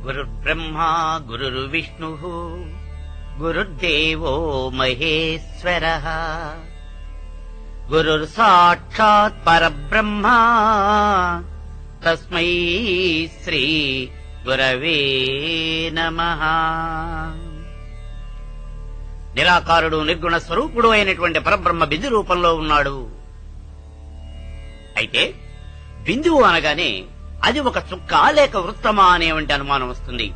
గురుర్బ్రహ్మా గురుర్విష్ణుః గురుర్దేవో మహేశ్వరః గురుర్ సాక్షాత్ పరబ్రహ్మ తస్మై శ్రీ గురవే నమః. నిరాకారుడు నిర్గుణ స్వరూపుడు అయినటువంటి పరబ్రహ్మ బిందు రూపంలో ఉన్నాడు. అయితే బిందువు అనగానే అది ఒక చుక్క లేక వృత్తమా అనేవంటి అనుమానం వస్తుంది.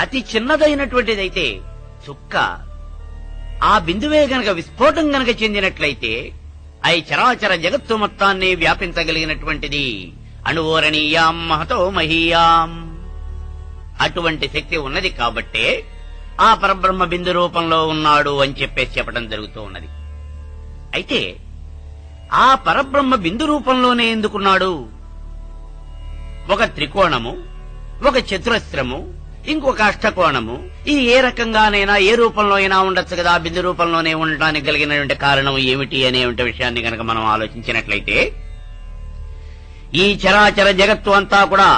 అతి చిన్నదైనటువంటిదైతే చుక్క, ఆ బిందువే గనక విస్ఫోటం గనక చెందినట్లయితే అయి చరాచర జగత్తు మొత్తాన్ని వ్యాపించగలిగినటువంటిది. అణువోరణీయాం మహతో మహీయాం, అటువంటి శక్తి ఉన్నది కాబట్టే ఆ పరబ్రహ్మ బిందు రూపంలో ఉన్నాడు అని చెప్పేసి చెప్పడం జరుగుతూ ఉన్నది. అయితే ఆ పరబ్రహ్మ బిందు రూపంలోనే ఎందుకున్నాడు? ఒక త్రికోణము, ఒక చతురస్రము, ఇంకొక అష్టకోణము, ఇది ఏ రకంగానైనా ఏ రూపంలో అయినా ఉండొచ్చు కదా. బిందు రూపంలోనే ఉండటానికి కలిగినటువంటి కారణం ఏమిటి అనే విషయాన్ని కనుక మనం ఆలోచించినట్లయితే, ఈ చరాచర జగత్తు అంతా కూడా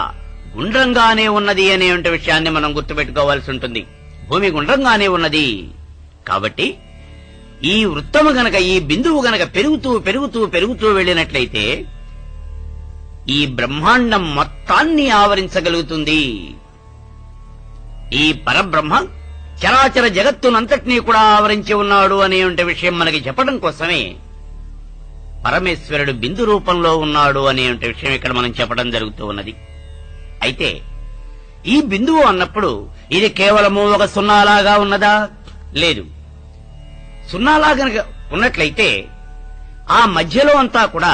గుండ్రంగానే ఉన్నది అనే విషయాన్ని మనం గుర్తుపెట్టుకోవాల్సి ఉంటుంది. భూమి గుండ్రంగానే ఉన్నది కాబట్టి ఈ వృత్తము గనక, ఈ బిందువు గనక పెరుగుతూ పెరుగుతూ పెరుగుతూ వెళ్ళినట్లయితే ఈ బ్రహ్మాండం మొత్తాన్ని ఆవరించగలుగుతుంది. ఈ పరబ్రహ్మ చరాచర జగత్తునంతటినీ కూడా ఆవరించి ఉన్నాడు అనే విషయం మనకి చెప్పడం కోసమే పరమేశ్వరుడు బిందు రూపంలో ఉన్నాడు అనే విషయం ఇక్కడ మనం చెప్పడం జరుగుతూ ఉన్నది. అయితే ఈ బిందువు అన్నప్పుడు ఇది కేవలము ఒక సున్నాలాగా ఉన్నదా? లేదు. సున్నాలా గనక ఉన్నట్లయితే ఆ మధ్యలో అంతా కూడా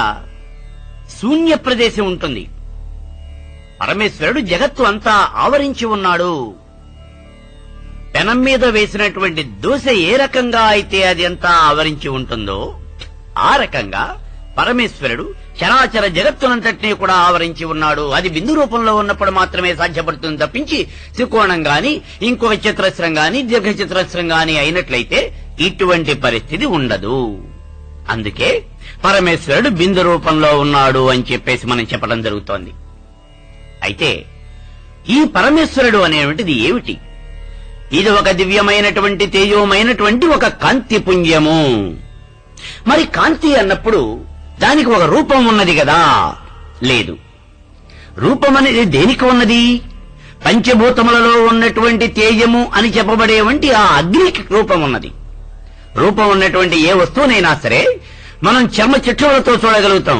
శూన్య ప్రదేశం ఉంటుంది. పరమేశ్వరుడు జగత్తు అంతా ఆవరించి ఉన్నాడు. పెనం మీద వేసినటువంటి దోశ ఏ రకంగా అయితే అది అంతా ఆవరించి ఉంటుందో ఆ రకంగా పరమేశ్వరుడు చరాచర జగత్తునంతటినీ కూడా ఆవరించి ఉన్నాడు. అది బిందు రూపంలో ఉన్నప్పుడు మాత్రమే సాధ్యపడుతుంది తప్పించి త్రికోణం గాని, ఇంకొక చతురస్రం గాని, దీర్ఘ చతురస్రం గాని అయినట్లయితే ఇటువంటి పరిస్థితి ఉండదు. అందుకే పరమేశ్వరుడు బిందు రూపంలో ఉన్నాడు అని చెప్పేసి మనం చెప్పడం జరుగుతోంది. అయితే ఈ పరమేశ్వరుడు అనేటువంటిది ఏమిటి? ఇది ఒక దివ్యమైనటువంటి తేజోమైనటువంటి ఒక కాంతి పుంజము. మరి కాంతి అన్నప్పుడు దానికి ఒక రూపం ఉన్నది కదా? లేదు. రూపం అనేది దేనికి ఉన్నది? పంచభూతములలో ఉన్నటువంటి తేజము అని చెప్పబడేవంటి ఆ అగ్నికి రూపం ఉన్నది. రూపం ఉన్నటువంటి ఏ వస్తువునైనా సరే మనం చర్మ చిట్లతో చూడగలుగుతాం.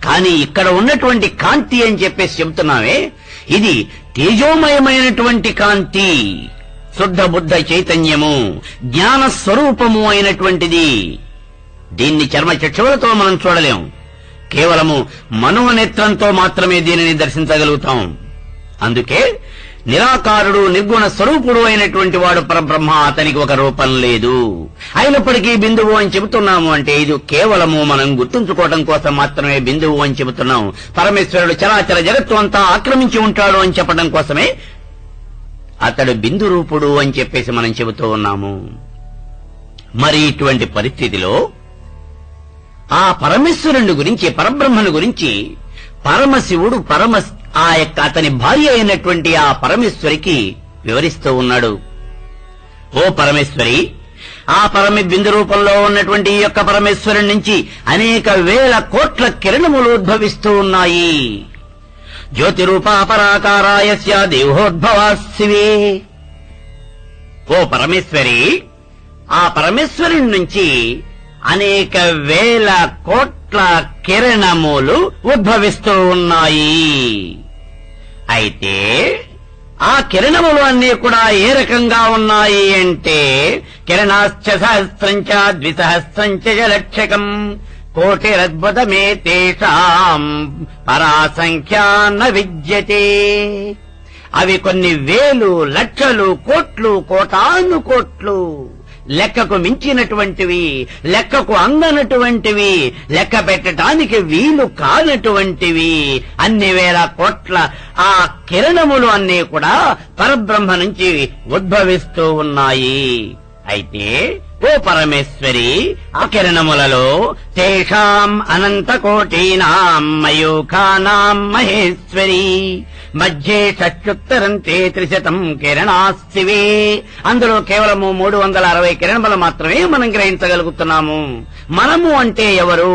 కానీ ఇక్కడ ఉన్నటువంటి కాంతి అని చెప్పేసి చెబుతున్నామే, ఇది తేజోమయమైనటువంటి కాంతి, శుద్ధ బుద్ధ చైతన్యము, జ్ఞాన స్వరూపము అయినటువంటిది. దీన్ని చర్మ చక్షువులతో మనం చూడలేం. కేవలము మనోనేత్రంతో మాత్రమే దీనిని దర్శించగలుగుతాం. అందుకే నిరాకారుడు నిర్గుణ స్వరూపుడు అయినటువంటి వాడు పరబ్రహ్మ, అతనికి ఒక రూపం లేదు. అయినప్పటికీ బిందువు అని చెబుతున్నాము అంటే ఇది కేవలము మనం గుర్తుంచుకోవడం కోసం మాత్రమే బిందువు అని చెబుతున్నాం. పరమేశ్వరుడు చరాచర జగత్తు అంతా ఆక్రమించి ఉంటాడు అని చెప్పడం కోసమే అతడు బిందు రూపుడు అని చెప్పేసి మనం చెబుతూ ఉన్నాము. మరి ఇటువంటి పరిస్థితిలో ఆ పరమేశ్వరుని గురించి, పరబ్రహ్మను గురించి పరమశివుడు ఆ యొక్క అతని భార్య అయినటువంటి ఆ పరమేశ్వరికి వివరిస్తూ ఉన్నాడు. ఓ పరమేశ్వరి, ఆ బిందు రూపంలో ఉన్నటువంటి ఈ యొక్క పరమేశ్వరుని నుంచి అనేక వేల కోట్ల కిరణములు ఉద్భవిస్తూ ఉన్నాయి. జ్యోతిరూపా పరాకారాయస్య దేవోద్భవాశివే. ఓ పరమేశ్వరి, ఆ పరమేశ్వరుని నుంచి అనేక వేల కోట్ల కిరణములు ఉద్భవిస్తూ ఉన్నాయి. అయితే ఆ కిరణములు అన్నీ కూడా ఏ రకంగా ఉన్నాయి అంటే, కిరణాశ్చ సహస్రంచ ద్విసహస్రంచ లక్షకం కోటిరద్భుతమే తేషాం పరాసంఖ్యా న విద్యతే. అవి కొన్ని వేలు, లక్షలు, కోట్లు, కోటాను కోట్లు, లెక్కకు మించినటువంటివి, లెక్కకు అందనటువంటివి, లెక్క పెట్టడానికి వీలు కానటువంటివి అన్ని వేల కోట్ల ఆ కిరణములు అన్నీ కూడా పరబ్రహ్మ నుంచి ఉద్భవిస్తూ ఉన్నాయి. అయితే ఓ పరమేశ్వరి, ఆ కిరణములలో తేషాం అనంత కోటీనాం మయూఖానాం మహేశ్వరి, మధ్యే షష్ట్యుత్తరంతే 300 కిరణాస్తివే. అందులో కేవలము 360 కిరణములు మాత్రమే మనం గ్రహించగలుగుతున్నాము. మనము అంటే ఎవరు?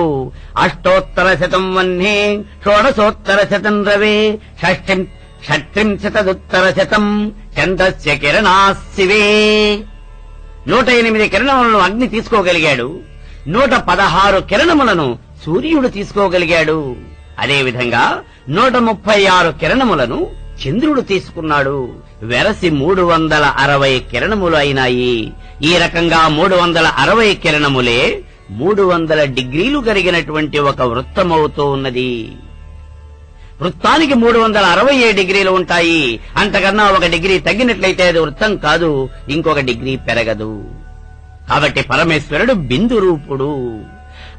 అష్టోత్తర శతం వన్నే, షోడశోత్తర శతం రవే, షట్త్రింశదుత్తర శతం చంద్రస్య కిరణాస్తివే. 108 కిరణములను అగ్ని తీసుకోగలిగాడు. 116 కిరణములను సూర్యుడు తీసుకోగలిగాడు. అదేవిధంగా 136 కిరణములను చంద్రుడు తీసుకున్నాడు. వెరసి 360 కిరణములు అయినాయి. ఈ రకంగా 360 కిరణములే 300 డిగ్రీలు కలిగినటువంటి ఒక వృత్తమవుతూ ఉన్నది. వృత్తానికి 360 డిగ్రీలు ఉంటాయి. అంతకన్నా 1 డిగ్రీ తగ్గినట్లయితే అది వృత్తం కాదు, ఇంకొక డిగ్రీ పెరగదు. కాబట్టి పరమేశ్వరుడు బిందు రూపుడు.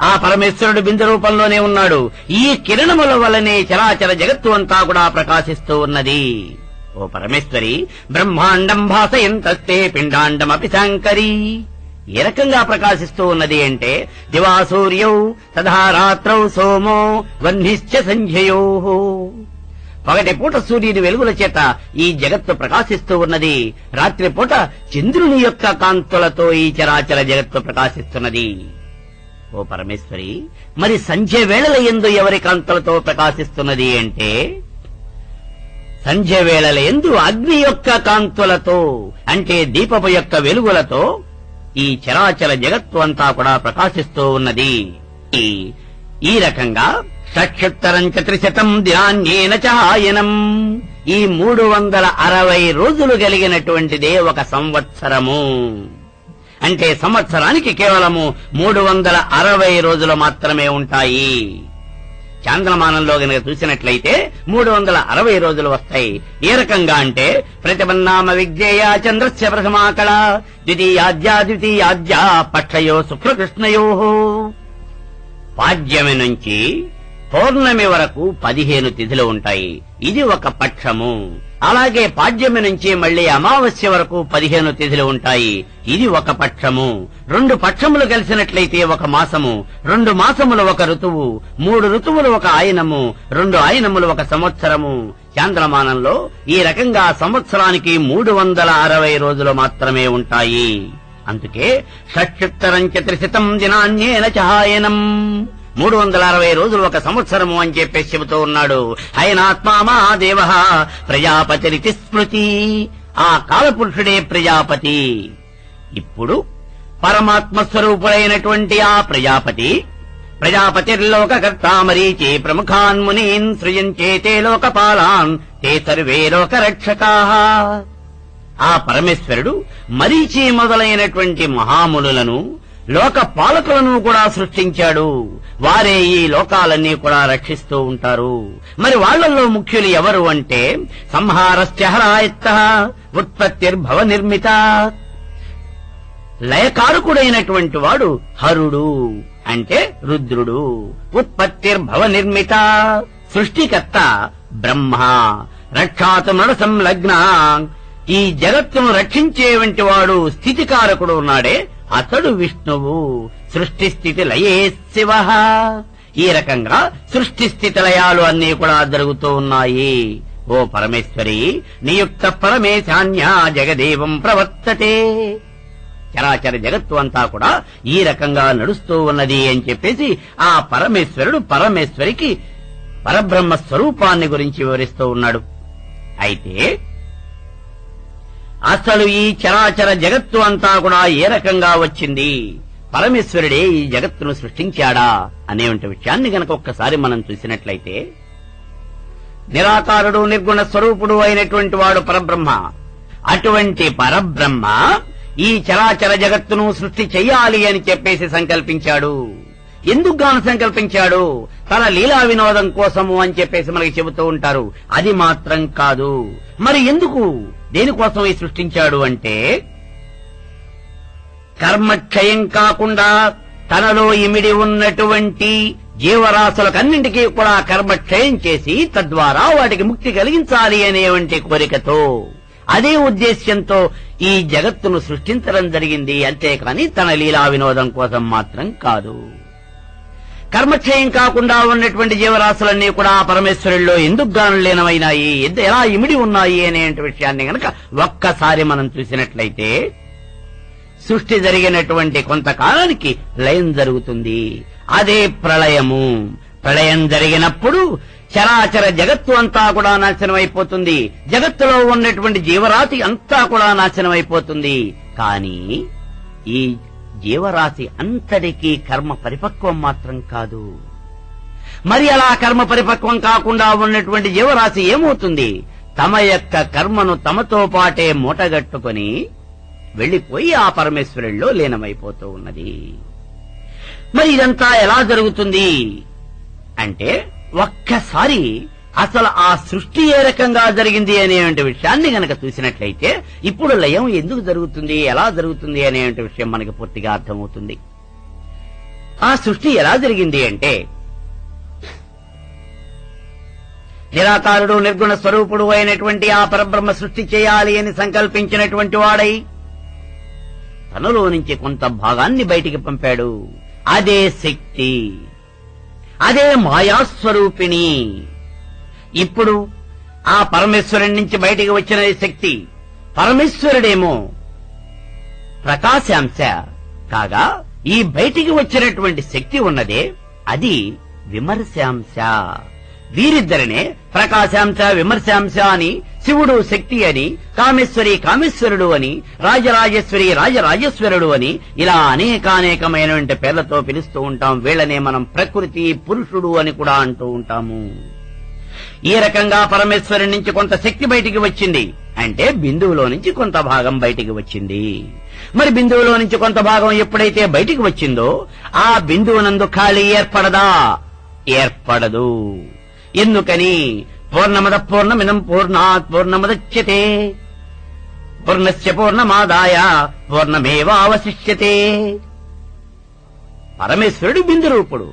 ఆ పరమేశ్వరుడు బిందు రూపంలోనే ఉన్నాడు. ఈ కిరణముల వల్లనే చరాచర జగత్తు అంతా కూడా ప్రకాశిస్తూ ఉన్నది. ఓ పరమేశ్వరి, బ్రహ్మాండం భాసయంతస్తే పిండాండమపి శాంకరీ. ఏ రకంగా ప్రకాశిస్తూ ఉన్నది అంటే, దివా సూర్యౌ తథా రాత్రౌ సోమో వహ్నిశ్చ సంధ్యయో. పగటి పూట సూర్యుని వెలుగుల చేత ఈ జగత్తు ప్రకాశిస్తూ ఉన్నది. రాత్రి పూట చంద్రుని యొక్క కాంతులతో ఈ చరాచర జగత్తు ప్రకాశిస్తున్నది. ఓ పరమేశ్వరి, మరి సంధ్య వేళల యందు ఎవరి కాంతులతో ప్రకాశిస్తున్నది అంటే, సంధ్య వేళల యందు అగ్ని యొక్క కాంతులతో, అంటే దీపపు యొక్క వెలుగులతో ఈ చరాచర జగత్తు అంతా కూడా ప్రకాశిస్తూ ఉన్నది. ఈ రకంగా షట్యుత్తరం 300 దినాన్యేన చాయనం. ఈ 360 రోజులు కలిగినటువంటిదే ఒక సంవత్సరము. అంటే సంవత్సరానికి కేవలము 360 రోజులు మాత్రమే ఉంటాయి. చాంద్రమానంలో గనక చూసినట్లయితే 360 రోజులు వస్తాయి. ఏ రకంగా అంటే, ప్రతిపన్నామ విజ్ఞేయ చంద్రస్య ప్రథమాకళ ద్వితీయాద్యా పక్షయో శుక్లకృష్ణయో. పాడ్యమి నుంచి పౌర్ణమి వరకు 15 తిథులు ఉంటాయి. ఇది ఒక పక్షము. అలాగే పాడ్యమి నుంచి మళ్లీ అమావాస్య వరకు 15 తిథులు ఉంటాయి. ఇది ఒక పక్షము. 2 పక్షములు కలిసినట్లయితే ఒక మాసము, 2 మాసములు ఒక ఋతువు, 3 ఋతువులు ఒక ఆయనము, 2 ఆయనములు ఒక సంవత్సరము. చాంద్రమానంలో ఈ రకంగా సంవత్సరానికి 360 రోజులు మాత్రమే ఉంటాయి. అందుకే షట్యుత్తరం 300 దినాన్యేన చాయనం. 360 రోజులు ఒక సంవత్సరము అని చెప్పేసి చెబుతూ ఉన్నాడు. అయనాత్మా మహాదేవ ప్రజాపతిరితి స్మృతి. ఆ కాలపురుషుడే ప్రజాపతి. ఇప్పుడు పరమాత్మ స్వరూపుడైనటువంటి ఆ ప్రజాపతిర్లోకకర్తా మరీచి ప్రముఖాన్ మునీన్ సృజించేతే లోకపాలాన్ తే సర్వే లోకరక్షకాః. ఆ పరమేశ్వరుడు మరీచి మొదలైనటువంటి మహామునులను, లోక పాలకులను కూడా సృష్టించాడు. వారే ఈ లోకాలన్నీ కూడా రక్షిస్తూ ఉంటారు. మరి వాళ్లలో ముఖ్యులు ఎవరు అంటే, సంహారస్య హరాయత్తః ఉత్పత్తిర్భవ నిర్మిత. లయకారకుడైనటువంటి వాడు హరుడు, అంటే రుద్రుడు. ఉత్పత్తిర్భవ నిర్మిత, సృష్టికర్త బ్రహ్మ. రక్షాతు నడ సంలగ్న, ఈ జగత్తును రక్షించేవంటి వాడు స్థితికారకుడు ఉన్నాడే, అతడు విష్ణువు. సృష్టి స్థితి లయే శివ. ఈ రకంగా సృష్టి స్థితి లయాలు అన్నీ కూడా జరుగుతూ ఉన్నాయి. ఓ పరమేశ్వరి, నియుక్త పరమేశాన్యా జగదేవం ప్రవర్తతే. చరాచర జగత్తు అంతా కూడా ఈ రకంగా నడుస్తూ ఉన్నది అని చెప్పేసి ఆ పరమేశ్వరుడు పరమేశ్వరికి పరబ్రహ్మ స్వరూపాన్ని గురించి వివరిస్తూ ఉన్నాడు. అయితే అసలు ఈ చరాచర జగత్తు అంతా కూడా ఏ రకంగా వచ్చింది, పరమేశ్వరుడే ఈ జగత్తును సృష్టించాడా అనేవంటి విషయాన్ని గనక ఒక్కసారి మనం చూసినట్లయితే, నిరాకారుడు నిర్గుణ స్వరూపుడు అయినటువంటి వాడు పరబ్రహ్మ. అటువంటి పరబ్రహ్మ ఈ చరాచర జగత్తును సృష్టి చెయ్యాలి అని చెప్పేసి సంకల్పించాడు. ఎందుకు గాను సంకల్పించాడు? తన లీలా వినోదం కోసము అని చెప్పేసి మనకి చెబుతూ ఉంటారు. అది మాత్రం కాదు. మరి ఎందుకు, దేనికోసం ఈ సృష్టించాడు అంటే, కర్మక్షయం కాకుండా తనలో ఇమిడి ఉన్నటువంటి జీవరాశులకన్నింటికీ కూడా కర్మక్షయం చేసి తద్వారా వాటికి ముక్తి కలిగించాలి అనేవంటి కోరికతో, అదే ఉద్దేశ్యంతో ఈ జగత్తును సృష్టించడం జరిగింది. అంతేకాని తన లీలా వినోదం కోసం మాత్రం కాదు. కర్మక్షయం కాకుండా ఉన్నటువంటి జీవరాశులన్నీ కూడా పరమేశ్వరుల్లో ఎందుకు గాను లీనమైనాయి, ఎలా ఇమిడి ఉన్నాయి అనే విషయాన్ని గనక ఒక్కసారి మనం చూసినట్లయితే సృష్టి జరిగినటువంటి కొంతకాలానికి లయం జరుగుతుంది. అదే ప్రళయము. ప్రళయం జరిగినప్పుడు చరాచర జగత్తు అంతా కూడా నాశనం అయిపోతుంది. జగత్తులో ఉన్నటువంటి జీవరాశి అంతా కూడా నాశనం అయిపోతుంది. కానీ ఈ జీవరాశి అంతటికీ కర్మ పరిపక్వం మాత్రం కాదు. మరి అలా కర్మ పరిపక్వం కాకుండా ఉన్నటువంటి జీవరాశి ఏమవుతుంది? తమ యొక్క కర్మను తమతో పాటే మూటగట్టుకొని వెళ్లిపోయి ఆ పరమేశ్వరుల్లో లీనమైపోతూ ఉన్నది. మరి ఇదంతా ఎలా జరుగుతుంది అంటే ఒక్కసారి అసలు ఆ సృష్టి ఏ రకంగా జరిగింది అనే విషయాన్ని గనక చూసినట్లయితే ఇప్పుడు లయం ఎందుకు జరుగుతుంది, ఎలా జరుగుతుంది అనే విషయం మనకి పూర్తిగా అర్థమవుతుంది. ఆ సృష్టి ఎలా జరిగింది అంటే నిరాకారుడు నిర్గుణ స్వరూపుడు అయినటువంటి ఆ పరబ్రహ్మ సృష్టి చేయాలి అని సంకల్పించినటువంటి వాడై తనలో నుంచి కొంత భాగాన్ని బయటికి పంపాడు. అదే శక్తి, అదే మాయాస్వరూపిణి. ఇప్పుడు ఆ పరమేశ్వరుడి నుంచి బయటికి వచ్చిన శక్తి, పరమేశ్వరుడేమో ప్రకాశాంశ కాగా ఈ బయటికి వచ్చినటువంటి శక్తి ఉన్నదే అది విమర్శాంశ. వీరిద్దరినే ప్రకాశాంశ విమర్శాంశ అని, శివుడు శక్తి అని, కామేశ్వరి కామేశ్వరుడు అని, రాజరాజేశ్వరి రాజరాజేశ్వరుడు అని ఇలా అనేకానేకమైనటువంటి పేర్లతో పిలుస్తూ ఉంటాం. వీళ్ళనే మనం ప్రకృతి పురుషుడు అని కూడా అంటూ ఉంటాము. ఈ రకంగా పరమేశ్వరుడి నుంచి కొంత శక్తి బయటికి వచ్చింది అంటే బిందువులో నుంచి కొంత భాగం బయటికి వచ్చింది. మరి బిందువులో నుంచి కొంత భాగం ఎప్పుడైతే బయటికి వచ్చిందో ఆ బిందువునందు ఖాళీ ఏర్పడదా? ఏర్పడదు. ఎందుకని? పూర్ణమద పూర్ణమిదం పూర్ణాత్ పూర్ణముదచ్యతే పూర్ణస్య పూర్ణమాదాయ పూర్ణమేవావశిష్యతే. పరమేశ్వరుడు బిందు రూపుడు.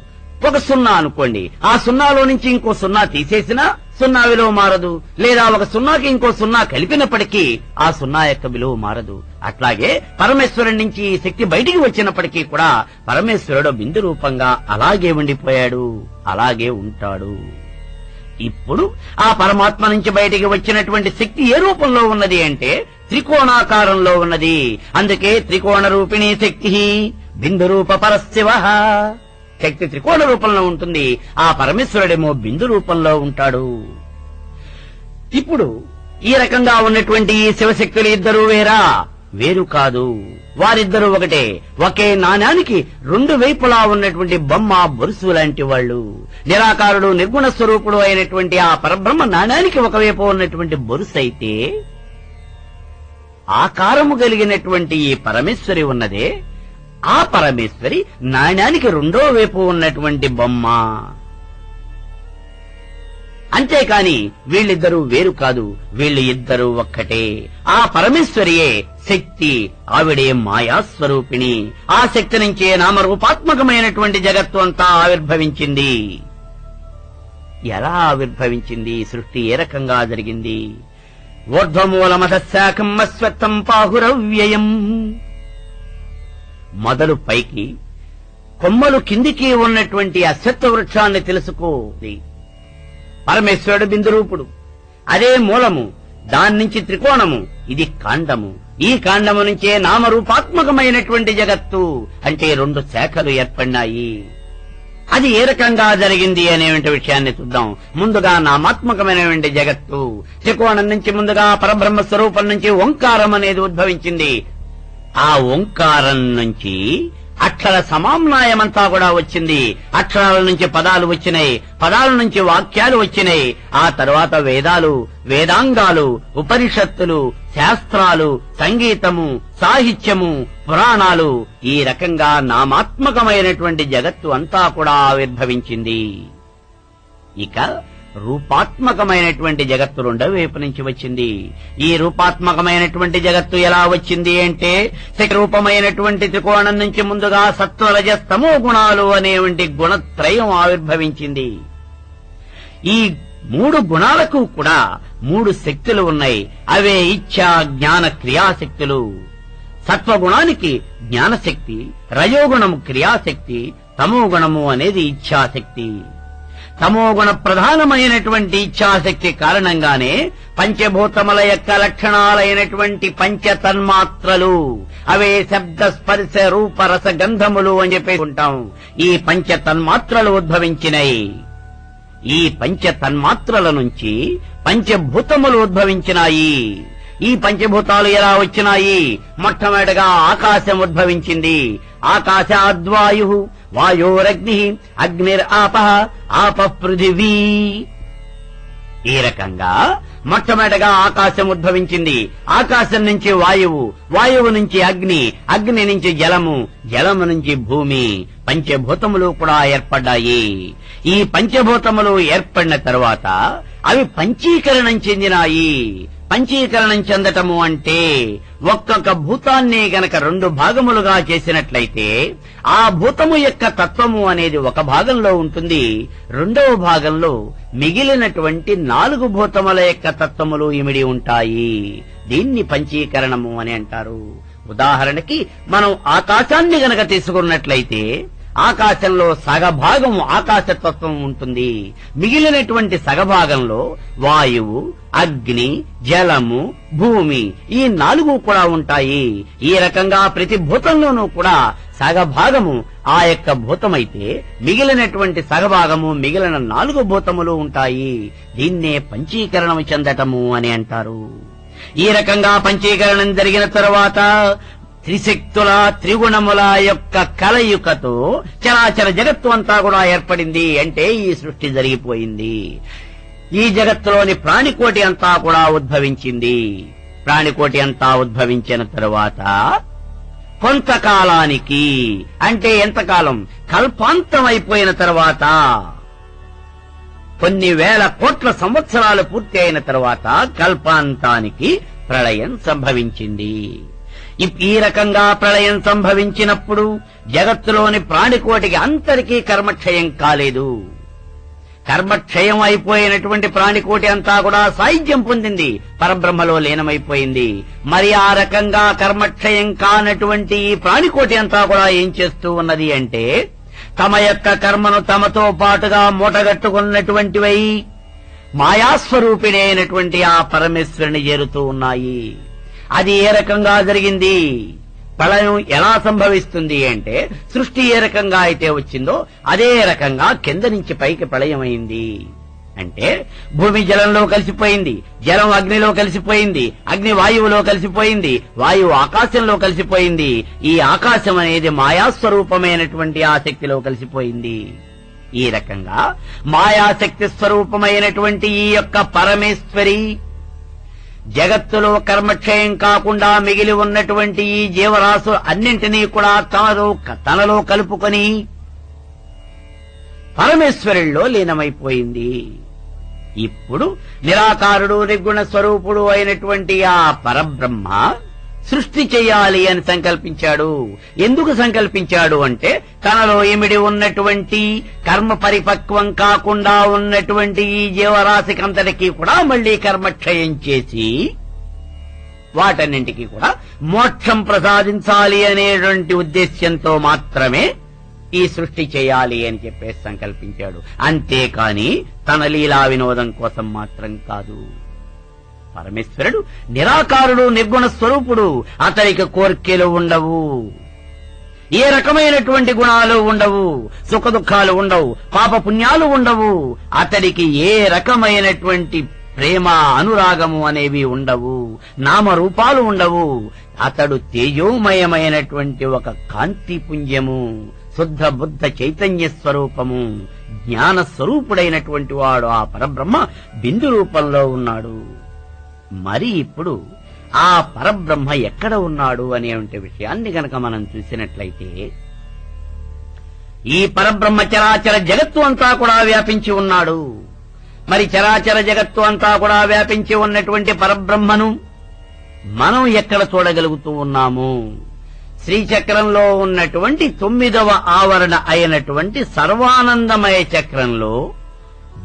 ఒక సున్నా అనుకోండి, ఆ సున్నాలో నుంచి ఇంకో సున్నా తీసేసినా సున్నా విలువ మారదు. లేదా ఒక సున్నాకి ఇంకో సున్నా కలిపినప్పటికీ ఆ సున్నా యొక్క విలువ మారదు. అట్లాగే పరమేశ్వరుడి నుంచి ఈ శక్తి బయటికి వచ్చినప్పటికీ కూడా పరమేశ్వరుడు బిందు రూపంగా అలాగే ఉండిపోయాడు, అలాగే ఉంటాడు. ఇప్పుడు ఆ పరమాత్మ నుంచి బయటికి వచ్చినటువంటి శక్తి ఏ రూపంలో ఉన్నది అంటే త్రికోణాకారంలో ఉన్నది. అందుకే త్రికోణ రూపిణీ శక్తి బిందు రూప పరశివ. శక్తి త్రికోణ రూపంలో ఉంటుంది, ఆ పరమేశ్వరుడేమో బిందు రూపంలో ఉంటాడు. ఇప్పుడు ఈ రకంగా ఉన్నటువంటి ఈ శివశక్తులు ఇద్దరు వేరు కాదు. వారిద్దరూ ఒకటే. ఒకే నాణానికి రెండు వైపులా ఉన్నటువంటి బొమ్మ బొరుసు లాంటి వాళ్ళు. నిరాకారుడు నిర్గుణ స్వరూపుడు అయినటువంటి ఆ పరబ్రహ్మ నాణానికి ఒకవైపు ఉన్నటువంటి బొరుసు అయితే ఆకారము కలిగినటువంటి ఈ పరమేశ్వరి ఉన్నదే ఆ పరమేశ్వరి నాణ్యానికి రెండో వైపు ఉన్నటువంటి బొమ్మ. అంతేకాని వీళ్ళిద్దరూ వేరు కాదు, వీళ్ళు ఇద్దరూ ఒక్కటే. ఆ పరమేశ్వరియే శక్తి, ఆవిడే మాయాస్వరూపిణి. ఆ శక్తి నుంచే నామరూపాత్మకమైనటువంటి జగత్తు అంతా ఆవిర్భవించింది. ఎలా ఆవిర్భవించింది? సృష్టి ఏ రకంగా జరిగింది? ఊర్ధ్వమూలమధశాఖం అశ్వత్థం పాహురవ్యయం. మొదలు పైకి, కొమ్మలు కిందికి ఉన్నటువంటి అశ్వత్థ వృక్షాన్ని తెలుసుకో. పరమేశ్వరుడు బిందురూపుడు, అదే మూలము, దాని నుంచి త్రికోణము, ఇది కాండము. ఈ కాండము నుంచే నామరూపాత్మకమైనటువంటి జగత్తు అంటే రెండు శాఖలు ఏర్పడినాయి. అది ఏ రకంగా జరిగింది అనే విషయాన్ని చూద్దాం. ముందుగా నామాత్మకమైనటువంటి జగత్తు త్రికోణం నుంచి ముందుగా పరబ్రహ్మ స్వరూపం నుంచి ఓంకారం అనేది ఉద్భవించింది. ఆ ఓంకారం నుంచి అక్షర సమామ్నాయమంతా కూడా వచ్చింది. అక్షరాల నుంచి పదాలు వచ్చినాయి, పదాల నుంచి వాక్యాలు వచ్చినాయి. ఆ తర్వాత వేదాలు, వేదాంగాలు, ఉపనిషత్తులు, శాస్త్రాలు, సంగీతము, సాహిత్యము, పురాణాలు, ఈ రకంగా నామాత్మకమైనటువంటి జగత్తు అంతా కూడా ఆవిర్భవించింది. ఇక రూపాత్మకమైనటువంటి జగత్తు రెండవ వైపు నుంచి వచ్చింది. ఈ రూపాత్మకమైనటువంటి జగత్తు ఎలా వచ్చింది అంటే రూపమైనటువంటి త్రికోణం నుంచి ముందుగా సత్వరజస్తమో గుణాలు అనేటువంటి గుణత్రయం ఆవిర్భవించింది. ఈ మూడు గుణాలకు కూడా మూడు శక్తులు ఉన్నాయి. అవే ఇచ్ఛా జ్ఞాన క్రియాశక్తులు. సత్వగుణానికి జ్ఞానశక్తి, రజోగుణము క్రియాశక్తి, తమోగుణము అనేది ఇచ్ఛాశక్తి. తమోగుణ ప్రధానమైనటువంటి ఇచ్ఛాశక్తి కారణంగానే పంచభూతముల యొక్క లక్షణాలైనటువంటి పంచతన్మాత్రలు, అవే శబ్ద స్పర్శ రూప రస గంధములు అని చెప్పేసుకుంటాం, ఈ పంచతన్మాత్రలు ఉద్భవించినాయి. ఈ పంచతన్మాత్రల నుంచి పంచభూతములు ఉద్భవించినాయి. ఈ పంచభూతాలు ఎలా వచ్చినాయి? మొట్టమొదటిగా ఆకాశం ఉద్భవించింది. ఆకాశాద్వాయు, వాయోరగ్ని, అగ్నిరాపః, ఆపః పృథివీ. ఈ రకంగా మొట్టమొదటిగా ఆకాశం ఉద్భవించింది. ఆకాశం నుంచి వాయువు, వాయువు నుంచి అగ్ని, అగ్ని నుంచి జలము, జలము నుంచి భూమి, పంచభూతములు కూడా ఏర్పడ్డాయి. ఈ పంచభూతములు ఏర్పడిన తరువాత అవి పంచీకరణం చెందినాయి. పంచీకరణం చెందటము అంటే ఒక్కొక్క భూతాన్ని గనక 2 భాగములుగా చేసినట్లయితే ఆ భూతము యొక్క తత్వము అనేది ఒక భాగంలో ఉంటుంది. రెండవ భాగంలో మిగిలినటువంటి 4 భూతముల యొక్క తత్వములు ఇమిడి ఉంటాయి. దీన్ని పంచీకరణము అని అంటారు. ఉదాహరణకి మనం ఆకాశాన్ని గనక తీసుకున్నట్లయితే ఆకాశంలో సగభాగం ఆకాశతత్వం ఉంటుంది. మిగిలినటువంటి సగభాగంలో వాయువు, అగ్ని, జలము, భూమి, ఈ 4 కూడా ఉంటాయి. ఈ రకంగా ప్రతి భూతంలోనూ కూడా సగభాగము ఆ యొక్క భూతమైతే మిగిలినటువంటి సగభాగము మిగిలిన 4 భూతములు ఉంటాయి. దీన్నే పంచీకరణం చెందటము అని అంటారు. ఈ రకంగా పంచీకరణం జరిగిన తరువాత త్రిశక్తుల త్రిగుణముల యొక్క కలయికతో చరాచర జగత్తు అంతా కూడా ఏర్పడింది. అంటే ఈ సృష్టి జరిగిపోయింది. ఈ జగత్తులోని ప్రాణికోటి అంతా కూడా ఉద్భవించింది. ప్రాణికోటి అంతా ఉద్భవించిన తరువాత కొంతకాలానికి, అంటే ఎంతకాలం, కల్పాంతం అయిపోయిన తరువాత, కొన్ని వేల కోట్ల సంవత్సరాలు పూర్తి అయిన తరువాత కల్పాంతానికి ప్రళయం సంభవించింది. ఈ రకంగా ప్రళయం సంభవించినప్పుడు జగత్తులోని ప్రాణికోటికి అంతరికీ కర్మక్షయం కాలేదు. కర్మక్షయం అయిపోయినటువంటి ప్రాణికోటి అంతా కూడా సాయుధ్యం పొందింది, పరబ్రహ్మలో లీనమైపోయింది. మరి ఆ రకంగా కర్మక్షయం కానటువంటి ఈ ప్రాణికోటి అంతా కూడా ఏం చేస్తూ ఉన్నది అంటే తమ యొక్క కర్మను తమతో పాటుగా మూటగట్టుకున్నటువంటివై మాయాస్వరూపిణి అయినటువంటి ఆ పరమేశ్వరుని చేరుతూ ఉన్నాయి. అది ఏ రకంగా జరిగింది? ప్రళయం ఎలా సంభవిస్తుంది అంటే సృష్టి ఏ రకంగా అయితే వచ్చిందో అదే రకంగా కింద నుంచి పైకి ప్రళయం అయింది. అంటే భూమి జలంలో కలిసిపోయింది, జలం అగ్నిలో కలిసిపోయింది, అగ్ని వాయువులో కలిసిపోయింది, వాయువు ఆకాశంలో కలిసిపోయింది. ఈ ఆకాశం అనేది మాయాస్వరూపమైనటువంటి ఆ శక్తిలో కలిసిపోయింది. ఈ రకంగా మాయాశక్తి స్వరూపమైనటువంటి ఈ యొక్క పరమేశ్వరి జగత్తులో కర్మక్షయం కాకుండా మిగిలి ఉన్నటువంటి ఈ జీవరాశులు అన్నింటినీ కూడా తనలో కలుపుకొని పరమేశ్వరుల్లో లీనమైపోయింది. ఇప్పుడు నిరాకారుడు నిర్గుణ స్వరూపుడు అయినటువంటి ఆ పరబ్రహ్మ సృష్టి చేయాలి అని సంకల్పించాడు. ఎందుకు సంకల్పించాడు అంటే తనలో ఇమిడి ఉన్నటువంటి కర్మ పరిపక్వం కాకుండా ఉన్నటువంటి ఈ జీవరాశికంతటికీ కూడా మళ్లీ కర్మక్షయం చేసి వాటన్నింటికీ కూడా మోక్షం ప్రసాదించాలి అనేటువంటి ఉద్దేశ్యంతో మాత్రమే ఈ సృష్టి చేయాలి అని చెప్పేసి సంకల్పించాడు. అంతేకాని తన లీలా వినోదం కోసం మాత్రం కాదు. పరమేశ్వరుడు నిరాకారుడు, నిర్గుణ స్వరూపుడు. అతనికి కోర్కెలు ఉండవు, ఏ రకమైనటువంటి గుణాలు ఉండవు, సుఖ దుఃఖాలు ఉండవు, పాప పుణ్యాలు ఉండవు. అతడికి ఏ రకమైనటువంటి ప్రేమ అనురాగము అనేవి ఉండవు, నామరూపాలు ఉండవు. అతడు తేజోమయమైనటువంటి ఒక కాంతి పుంజము, శుద్ధ బుద్ధ చైతన్య స్వరూపము, జ్ఞాన స్వరూపుడైనటువంటి వాడు ఆ పరబ్రహ్మ బిందు రూపంలో ఉన్నాడు. మరి ఇప్పుడు ఆ పరబ్రహ్మ ఎక్కడ ఉన్నాడు అనేటువంటి విషయాన్ని గనక మనం చూసినట్లయితే ఈ పరబ్రహ్మ చరాచర జగత్తు అంతా కూడా వ్యాపించి ఉన్నాడు. మరి చరాచర జగత్తు అంతా కూడా వ్యాపించి ఉన్నటువంటి పరబ్రహ్మను మనం ఎక్కడ చూడగలుగుతూ ఉన్నాము? శ్రీచక్రంలో ఉన్నటువంటి 9వ ఆవరణ అయినటువంటి సర్వానందమయ చక్రంలో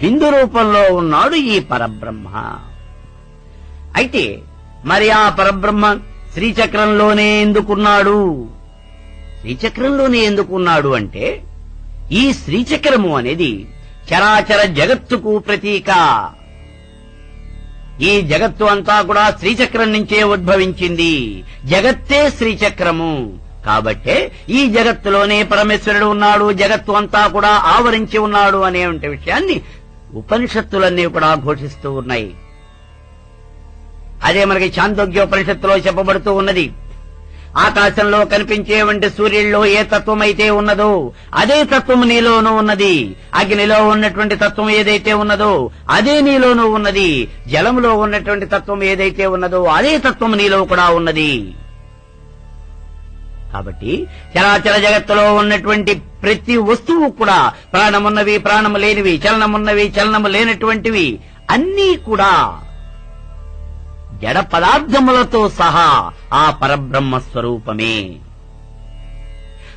బిందు రూపంలో ఉన్నాడు ఈ పరబ్రహ్మ. అయితే మరి ఆ పరబ్రహ్మ శ్రీచక్రంలోనే ఎందుకున్నాడు? శ్రీచక్రంలోనే ఎందుకున్నాడు అంటే ఈ శ్రీచక్రము అనేది చరాచర జగత్తుకు ప్రతీక. ఈ జగత్తు అంతా కూడా శ్రీచక్రం నుంచే ఉద్భవించింది. జగత్తే శ్రీచక్రము. కాబట్టే ఈ జగత్తులోనే పరమేశ్వరుడు ఉన్నాడు, జగత్తు అంతా కూడా ఆవరించి ఉన్నాడు అనే విషయాన్ని ఉపనిషత్తులన్నీ కూడా ఘోషిస్తూ ఉన్నాయి. అదే మనకి చాందోగ్యోపనిషత్తులో చెప్పబడుతూ ఉన్నది. ఆకాశంలో కనిపించేవంటి సూర్యుల్లో ఏ తత్వం అయితే ఉన్నదో అదే తత్వం నీలోనూ ఉన్నది. అగ్నిలో ఉన్నటువంటి తత్వం ఏదైతే ఉన్నదో అదే నీలోనూ ఉన్నది. జలంలో ఉన్నటువంటి తత్వం ఏదైతే ఉన్నదో అదే తత్వం నీలో కూడా ఉన్నది. కాబట్టి చరాచర జగత్తులో ఉన్నటువంటి ప్రతి వస్తువు కూడా ప్రాణమున్నవి, ప్రాణము లేనివి, చలనమున్నవి, చలనము లేనటువంటివి అన్నీ కూడా జడ పదార్థములతో సహా ఆ పరబ్రహ్మ స్వరూపమే.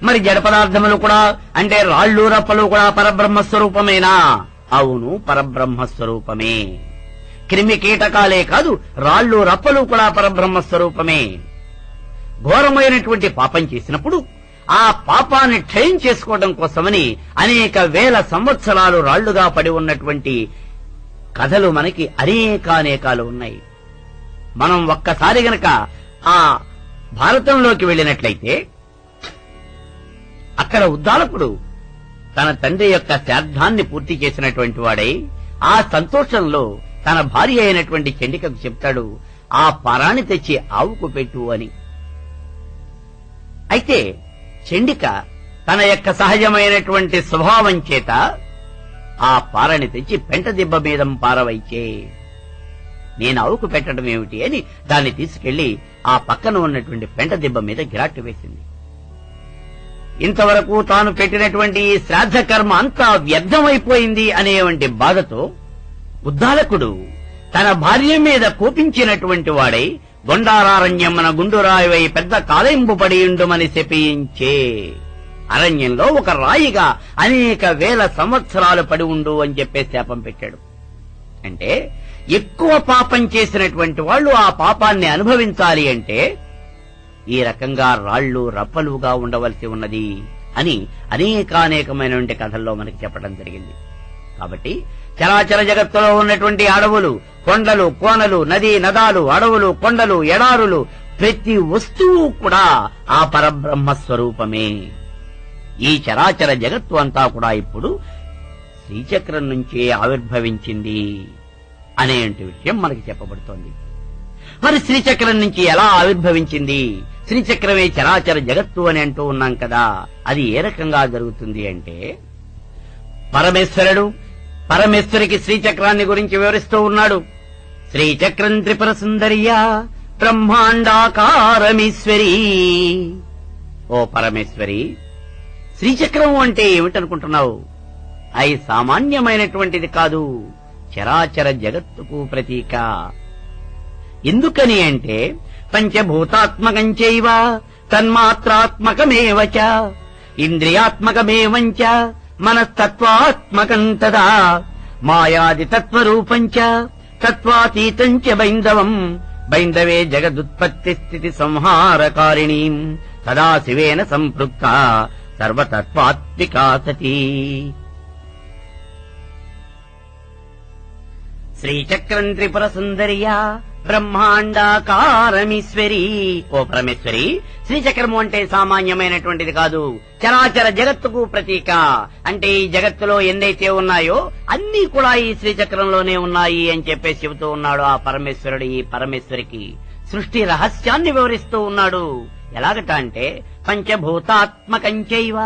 మరి జడ పదార్థములు కూడా అంటే రాళ్ళు రప్పలు కూడా పరబ్రహ్మ స్వరూపమేనా? అవును, పరబ్రహ్మ స్వరూపమే. క్రిమి కీటకాలే కాదు, రాళ్ళు రప్పలు కూడా పరబ్రహ్మ స్వరూపమే. ఘోరమైనటువంటి పాపం చేసినప్పుడు ఆ పాపాన్ని క్షయం చేసుకోవడం కోసమని అనేక వేల సంవత్సరాలు రాళ్లుగా పడి ఉన్నటువంటి కథలు మనకి అనేకానేకాలు ఉన్నాయి. మనం ఒక్కసారి గనక ఆ భారతంలోకి వెళ్ళినట్లయితే అక్కడ ఉద్దాలకుడు తన తండ్రి యొక్క శ్రాద్ధాన్ని పూర్తి చేసినటువంటి వాడై ఆ సంతోషంలో తన భార్య అయినటువంటి చండికకు చెప్తాడు, ఆ పరాన్ని తెచ్చి ఆవుకు పెట్టు అని. అయితే చండిక తన యొక్క సహజమైనటువంటి స్వభావం చేత ఆ పారని తెచ్చి పెంట దిబ్బ మీద పారవైచే, నేను ఆవుకు పెట్టడం ఏమిటి అని దాన్ని తీసుకెళ్లి ఆ పక్కన ఉన్నటువంటి పెంట దిబ్బ మీద గిరాట్టు వేసింది. ఇంతవరకు తాను పెట్టినటువంటి ఈ శ్రాద్ధ కర్మ అంతా వ్యర్థమైపోయింది అనేటువంటి బాధతో ఉద్దాలకుడు తన భార్య మీద కోపించినటువంటి వాడై గొండారారణ్యమున గుండురాయివై పెద్ద కాలెంబు పడియుండుమని శపించే, అరణ్యంలో ఒక రాయిగా అనేక వేల సంవత్సరాలు పడి ఉండు అని చెప్పే శాపం పెట్టాడు. అంటే ఎక్కువ పాపం చేసినటువంటి వాళ్ళు ఆ పాపాన్ని అనుభవించాలి అంటే ఈ రకంగా రాళ్లు రప్పలుగా ఉండవలసి ఉన్నది అని అనేకానేకమైనటువంటి కథల్లో మనకి చెప్పడం జరిగింది. కాబట్టి చరాచర జగత్తులో ఉన్నటువంటి అడవులు, కొండలు, కోనలు, నదీ నదాలు, అడవులు, కొండలు, ఎడారులు ప్రతి వస్తువు కూడా ఆ పరబ్రహ్మ స్వరూపమే. ఈ చరాచర జగత్తు అంతా కూడా ఇప్పుడు శ్రీచక్రం నుంచే ఆవిర్భవించింది అనే విషయం మనకి చెప్పబడుతోంది. మరి శ్రీచక్రం నుంచి ఎలా ఆవిర్భవించింది? శ్రీచక్రమే చరాచర జగత్తు అని అంటూ ఉన్నాం కదా, అది ఏ రకంగా జరుగుతుంది అంటే పరమేశ్వరికి శ్రీచక్రాన్ని గురించి వివరిస్తూ ఉన్నాడు. శ్రీచక్రం త్రిపుర సుందర్యా బ్రహ్మాండాకారమీశ్వరీ. ఓ పరమేశ్వరి, శ్రీచక్రం అంటే ఏమిటనుకుంటున్నావు? అది సామాన్యమైనటువంటిది కాదు, చరాచర జగత్తుకు ప్రతీక. ఎందుకని అంటే పంచభూతాత్మకం చైవ తన్మాత్రాత్మకమేవ చ ఇంద్రియాత్మకమేవంచ మనస్తత్వాత్మకం తదా మాయాది తత్వరూపం చ తత్వాతీతం చ బైందవం బైందవే జగదుత్పత్తి స్థితి సంహారకారిణీం సదాశివేన సంపృక్త సర్వతత్వాత్మికా సతీ. శ్రీచక్రం త్రిపుర సుందర్యా బ్రహ్మాండాకారమీశ్వరీ. ఓ పరమేశ్వరి, శ్రీచక్రము అంటే సామాన్యమైనటువంటిది కాదు, చరాచర జగత్తుకు ప్రతీక. అంటే ఈ జగత్తులో ఎన్నైతే ఉన్నాయో అన్నీ కూడా ఈ శ్రీచక్రంలోనే ఉన్నాయి అని చెప్పేసి చెబుతూ ఉన్నాడు ఆ పరమేశ్వరుడు. ఈ పరమేశ్వరికి సృష్టి రహస్యాన్ని వివరిస్తూ ఉన్నాడు. ఎలాగట అంటే పంచభూతాత్మకం చైవ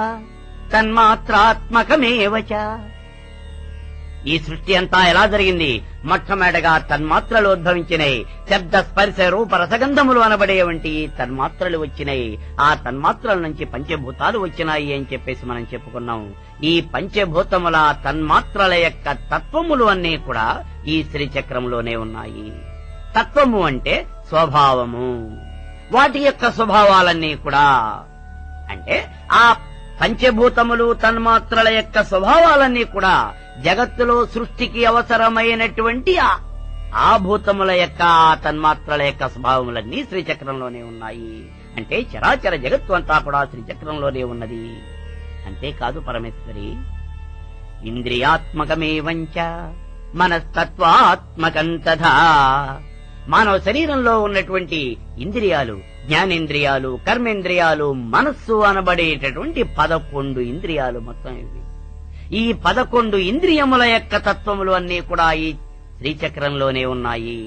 తన్మాత్రాత్మకమేవ చ. ఈ సృష్టి అంతా ఎలా జరిగింది? మొట్టమొదటగా తన్మాత్రలు ఉద్భవించినాయి. శబ్ద స్పర్శ రూప రసగంధములు అనబడేవంటి తన్మాత్రలు వచ్చినాయి. ఆ తన్మాత్రల నుంచి పంచభూతాలు వచ్చినాయి అని చెప్పేసి మనం చెప్పుకున్నాం. ఈ పంచభూతముల తన్మాత్రల యొక్క తత్వములు అన్నీ కూడా ఈ శ్రీచక్రంలోనే ఉన్నాయి. తత్వము అంటే స్వభావము, వాటి యొక్క స్వభావాలన్నీ కూడా అంటే ఆ పంచభూతములు తన్మాత్రల యొక్క స్వభావాలన్నీ కూడా జగత్తులో సృష్టికి అవసరమైనటువంటి ఆ భూతముల యొక్క తన్మాత్రల యొక్క స్వభావములన్నీ శ్రీచక్రంలోనే ఉన్నాయి. అంటే చరాచర జగత్తు అంతా కూడా శ్రీచక్రంలోనే ఉన్నది. అంతేకాదు పరమేశ్వరి, ఇంద్రియాత్మకమేవంచ మనస్తత్వాత్మకం తథా. మానవ శరీరంలో ఉన్నటువంటి ఇంద్రియాలు, జ్ఞానేంద్రియాలు, కర్మేంద్రియాలు, మనస్సు అనబడేటటువంటి 11 ఇంద్రియాలు మొత్తం ఇవి. ఈ 11 ఇంద్రియముల యొక్క తత్వములు అన్నీ కూడా ఈ శ్రీచక్రంలోనే ఉన్నాయి.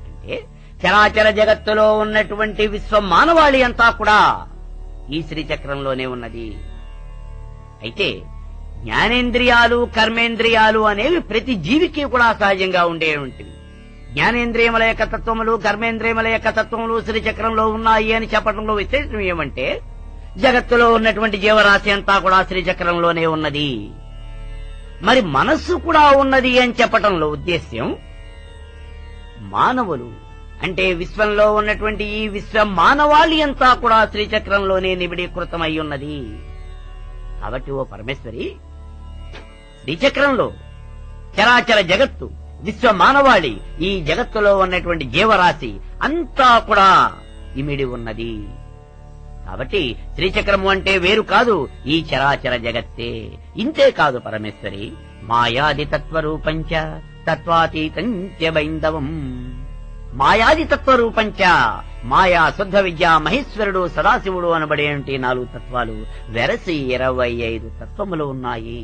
అంటే చరాచర జగత్తులో ఉన్నటువంటి విశ్వ మానవాళి అంతా కూడా ఈ శ్రీచక్రంలోనే ఉన్నది. అయితే జ్ఞానేంద్రియాలు, కర్మేంద్రియాలు అనేవి ప్రతి జీవికి కూడా సహజంగా ఉండేటువంటివి. జ్ఞానేంద్రియముల యొక్క తత్వములు, కర్మేంద్రియముల యొక్క తత్వములు శ్రీచక్రంలో ఉన్నాయి అని చెప్పడంలో విశేషం ఏమంటే, జగత్తులో ఉన్నటువంటి జీవరాశి అంతా కూడా శ్రీచక్రంలోనే ఉన్నది. మరి మనస్సు కూడా ఉన్నది అని చెప్పటంలో ఉద్దేశ్యం, మానవులు అంటే విశ్వంలో ఉన్నటువంటి ఈ విశ్వ మానవాళి అంతా కూడా శ్రీచక్రంలోనే నిబిడీకృతమై ఉన్నది. కాబట్టి ఓ పరమేశ్వరి, శ్రీచక్రంలో చరాచర జగత్తు, విశ్వ మానవాళి, ఈ జగత్తులో ఉన్నటువంటి జీవరాశి అంతా కూడా ఇమిడి ఉన్నది. కాబట్టి శ్రీచక్రము అంటే వేరు కాదు, ఈ చరాచర జగత్తే. ఇంతే కాదు పరమేశ్వరి, మాయాది తత్వరూపంచ తత్వాతీతంచ బైందవం. మాయాది తత్వరూపంచ, మాయా, శుద్ధ విద్య, మహేశ్వరుడు, సదాశివుడు అనబడేంటి 4 తత్వాలు వెరసి 25 తత్వములు ఉన్నాయి.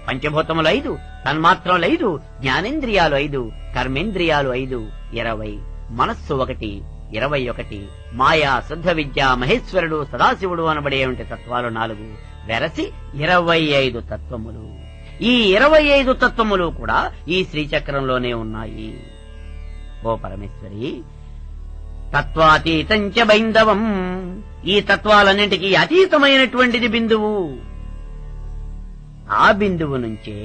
పంచభూతములు 5, తన్మాత్రములు 5, జ్ఞానేంద్రియాలు 5, కర్మేంద్రియాలు 5, 20, మనస్సు 1, 21, మాయా, శుద్ధ విద్య, మహేశ్వరుడు, సదాశివుడు అనబడేంటి తత్వాలు 4 వెరసి 25 తత్వములు. ఈ 25 తత్వములు కూడా ఈ శ్రీచక్రంలోనే ఉన్నాయి. ఓ పరమేశ్వరి, తత్వాతీతంచ బైందవం, ఈ తత్వాలన్నింటికీ అతీతమైనటువంటిది బిందువు. ఆ బిందువు నుంచే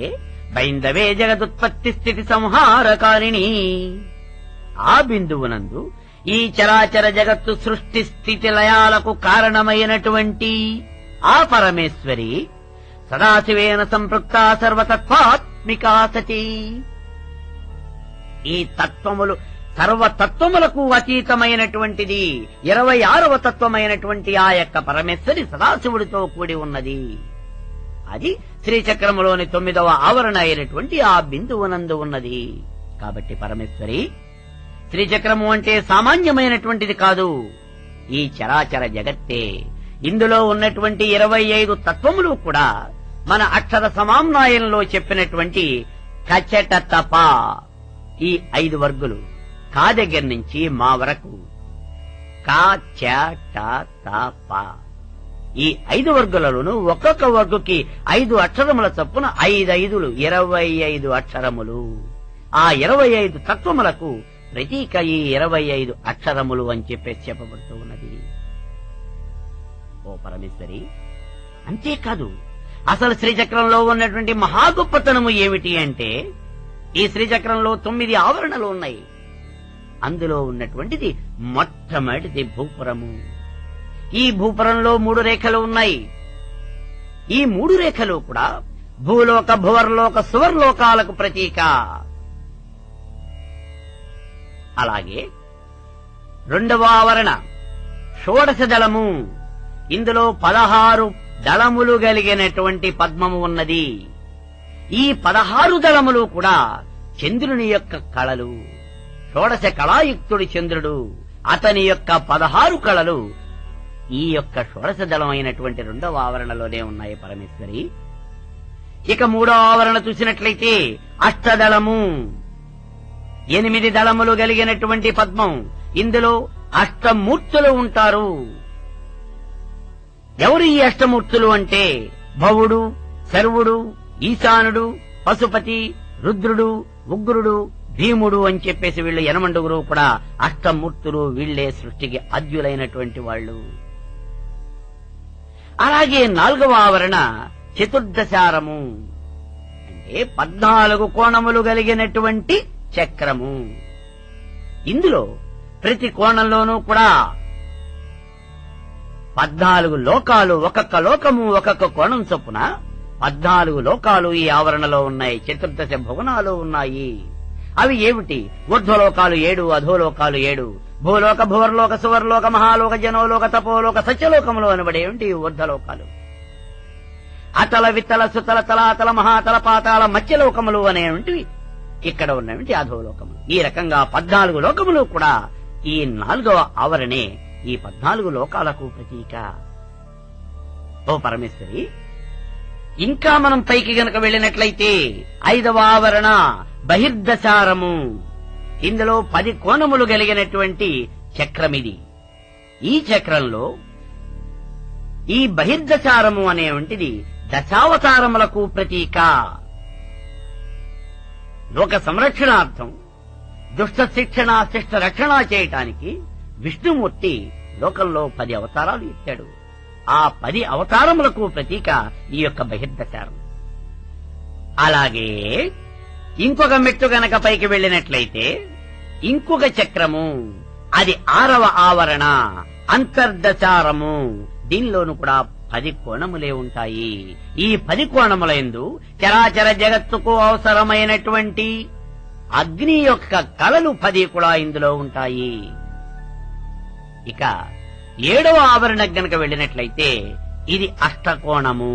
బైందవే జగదుత్పత్తి స్థితి సంహారకారిణి. ఆ బిందువునందు ఈ చరాచర జగత్తు సృష్టి స్థితి లయాలకు కారణమైనటువంటి ఆ పరమేశ్వరి సదాశివేన సంపృక్త సర్వతత్వాత్మికా సతి. ఈ తత్వములు సర్వతత్వములకు అతీతమైనటువంటిది 26వ తత్వమైనటువంటి ఆ యొక్క పరమేశ్వరి సదాశివుడితో కూడి ఉన్నది. అది శ్రీచక్రములోని 9వ ఆవరణ అయినటువంటి ఆ బిందువునందు ఉన్నది. కాబట్టి పరమేశ్వరి, శ్రీచక్రము అంటే సామాన్యమైనటువంటిది కాదు, ఈ చరాచర జగత్తే. ఇందులో ఉన్నటువంటి 25 తత్వములు కూడా మన అక్షర సమామ్నాయంలో చెప్పినటువంటి కచట తప, ఈ 5 వర్గులు, కా దగ్గర నుంచి మా వరకు, కా చ ట త ప, ఈ 5 వర్గులలోనూ ఒక్కొక్క వర్గుకి 5 అక్షరముల చొప్పున 5 25 అక్షరములు. ఆ 25 తత్వములకు ప్రతీక ఈ 25 అక్షరములు అని చెప్పేసి చెప్పబడుతూ ఉన్నది. ఓ పరమేశ్వరి, అంతేకాదు అసలు శ్రీచక్రంలో ఉన్నటువంటి మహా గొప్పతనము ఏమిటి అంటే, ఈ శ్రీచక్రంలో 9 ఆవరణలు ఉన్నాయి. అందులో ఉన్నటువంటిది మొట్టమొదటిది భూపురము. ఈ భూపురంలో 3 రేఖలు ఉన్నాయి. ఈ 3 రేఖలు కూడా భూలోక, భువర్లోక, సువర్లోకాలకు ప్రతీక. అలాగే 2వ ఆవరణ షోడశ దళము. ఇందులో 16 దళములు కలిగినటువంటి పద్మము ఉన్నది. ఈ 16 దళములు కూడా చంద్రుని యొక్క కళలు. షోడశ కళాయుక్తుడి చంద్రుడు, అతని యొక్క 16 కళలు ఈ యొక్క షోడశ దళమైనటువంటి 2వ ఆవరణలోనే ఉన్నాయి పరమేశ్వరి. ఇక 3వ ఆవరణ చూసినట్లయితే అష్టదళము, 8 దళములు కలిగినటువంటి పద్మం. ఇందులో అష్టమూర్తులు ఉంటారు. ఎవరు ఈ అష్టమూర్తులు అంటే, భవుడు, శర్వుడు, ఈశానుడు, పశుపతి, రుద్రుడు, ఉగ్రుడు, భీముడు అని చెప్పేసి వీళ్ళు 8 కూడా అష్టమూర్తులు. వీళ్లే సృష్టికి ఆద్యులైనటువంటి వాళ్ళు. అలాగే 4వ ఆవరణ చతుర్దశారము, అంటే 14 కోణములు కలిగినటువంటి చక్రము. ఇందులో ప్రతి కోణంలోనూ కూడా 14 లోకాలు, ఒక్కొక్క లోకము ఒక్కొక్క కోణం చొప్పున 14 లోకాలు ఈ ఆవరణలో ఉన్నాయి. చతుర్దశ భువనాలు ఉన్నాయి. అవి ఏమిటి? ఊర్ధ్వలోకాలు 7, అధోలోకాలు 7, భూలోక, భువర్లోక, సువర్లోక, మహాలోక, జనోలోక, తపోలోక, సత్యలోకములు అనబడేమిటి ఊర్ధ్వలోకాలు. అతల వితల సుతల తలాతల మహాతల పాతాళ మత్స్యలోకములు అనేటువంటివి ఇక్కడ ఉన్నటువంటి అధోలోకములు. ఈ రకంగా 14 లోకములు కూడా ఈ 4వ ఆవరణే ఈ 14 లోకాలకు ప్రతీక. ఓ పరమేశ్వరి, ఇంకా మనం పైకి గనక వెళ్ళినట్లయితే 5వ ఆవరణ బహిర్దశారము. ఇందులో 10 కోణములు కలిగినటువంటి చక్రమిది. ఈ చక్రంలో ఈ బహిర్దశారము అనేటువంటిది దశావతారములకు ప్రతీక. లోక సంరక్షణార్థం దుష్ట శిక్షణ శిష్ట రక్షణ చేయటానికి విష్ణుమూర్తి లోకంలో 10 అవతారాలు ఎత్తాడు. ఆ 10 అవతారములకు ప్రతీక ఈ యొక్క బహిర్దశారం. అలాగే ఇంకొక మెట్టు గనక పైకి వెళ్ళినట్లయితే ఇంకొక చక్రము, అది 6వ ఆవరణ అంతర్దశారము. దీనిలోను కూడా 10 కోణములే ఉంటాయి. ఈ 10 కోణముల యందు చరాచర జగత్తుకు అవసరమైనటువంటి అగ్ని యొక్క కళలు 10 కూడా ఇందులో ఉంటాయి. ఇక 7వ ఆవరణ గనక వెళ్ళినట్లయితే ఇది అష్టకోణము.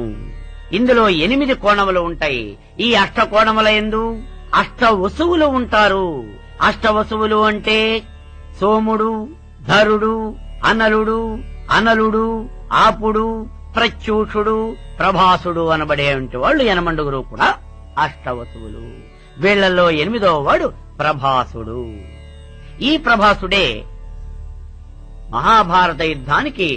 ఇందులో 8 కోణములు ఉంటాయి. ఈ అష్టకోణముల యందు అష్టవసువులు ఉంటారు. అష్టవసువులు అంటే సోముడు, ధరుడు, అనలుడు, అనలుడు, ఆపుడు, ప్రత్యూషుడు, ప్రభాసుడు అనబడేటువంటి వాళ్ళు 8 కూడా అష్టవసువులు. వీళ్లలో 8వ వాడు ప్రభాసుడు. ఈ ప్రభాసుడే మహాభారత యుద్ధానికి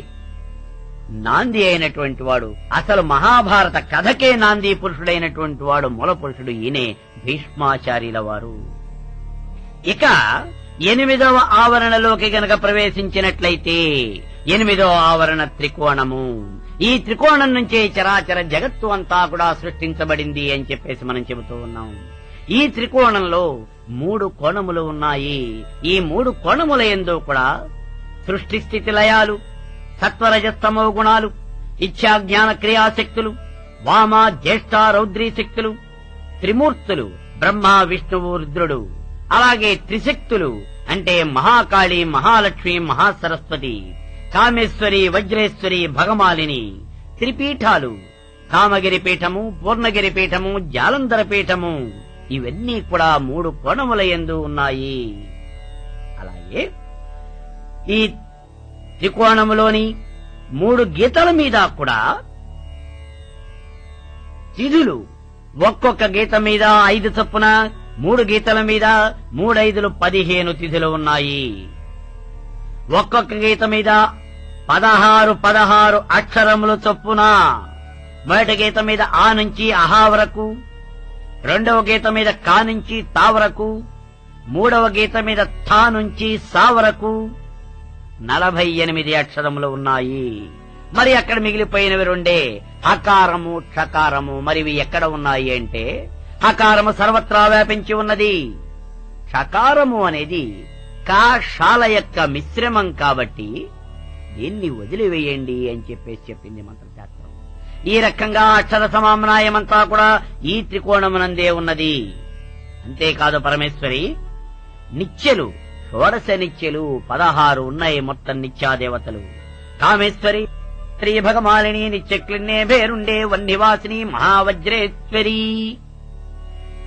నాంది అయినటువంటి వాడు. అసలు మహాభారత కథకే నాంది పురుషుడైనటువంటి వాడు, మూల పురుషుడు ఈయనే భీష్మాచార్యుల వారు. ఇక 8వ ఆవరణలోకి గనక ప్రవేశించినట్లయితే 8వ ఆవరణ త్రికోణము. ఈ త్రికోణం నుంచే చరాచర జగత్తు అంతా కూడా సృష్టించబడింది అని చెప్పేసి మనం చెబుతూ ఉన్నాం. ఈ త్రికోణంలో 3 కోణములు ఉన్నాయి. ఈ 3 కోణముల యందు కూడా సృష్టి స్థితి లయాలు, సత్వరజస్తమో గుణాలు, ఇచ్ఛా జ్ఞాన క్రియాశక్తులు, వామ జ్యేష్ఠ రౌద్రీ శక్తులు, త్రిమూర్తులు బ్రహ్మ విష్ణువు రుద్రుడు, అలాగే త్రిశక్తులు అంటే మహాకాళి, మహాలక్ష్మి, మహాసరస్వతి, కామేశ్వరి, వజ్రేశ్వరి, భగమాలిని, త్రిపీఠాలు కామగిరి పీఠము, పూర్ణగిరి పీఠము, జాలంధర పీఠము, ఇవన్నీ కూడా 3 కోణముల యందు ఉన్నాయి. అలాగే ఈ త్రికోణములోని 3 గీతల మీద కూడా తిథులు, ఒక్కొక్క గీత మీద 5 చొప్పున 3 గీతల మీద 3 5 15 తిథులు ఉన్నాయి. ఒక్కొక్క గీత మీద 16 అక్షరములు చొప్పున. మొదటి గీత మీద ఆ నుంచి అహా వరకు, రెండవ గీత మీద కా నుంచి తా వరకు, మూడవ గీత మీద థా నుంచి సా వరకు 48 అక్షరములు ఉన్నాయి. మరి అక్కడ మిగిలిపోయినవి 2 హకారము, క్షకారము. మరి ఇవి ఎక్కడ ఉన్నాయి అంటే హకారము సర్వత్రా వ్యాపించి ఉన్నది. క్షకారము అనేది కాషాల యొక్క మిశ్రమం కాబట్టి దీన్ని వదిలివేయండి అని చెప్పేసి చెప్పింది మంత్రశాస్త్రం. ఈ రకంగా అక్షర సమామ్నాయమంతా కూడా ఈ త్రికోణమునందే ఉన్నది. అంతేకాదు పరమేశ్వరి, నిత్యలు 16 నిత్యలు 16 ఉన్నాయి. మొత్తం నిత్యాదేవతలు కామేశ్వరి, శ్రీ భగమాలిని, నిత్యక్లిన్నే పేరుండే వన్నివాసిని, మహావజ్రేశ్వరి,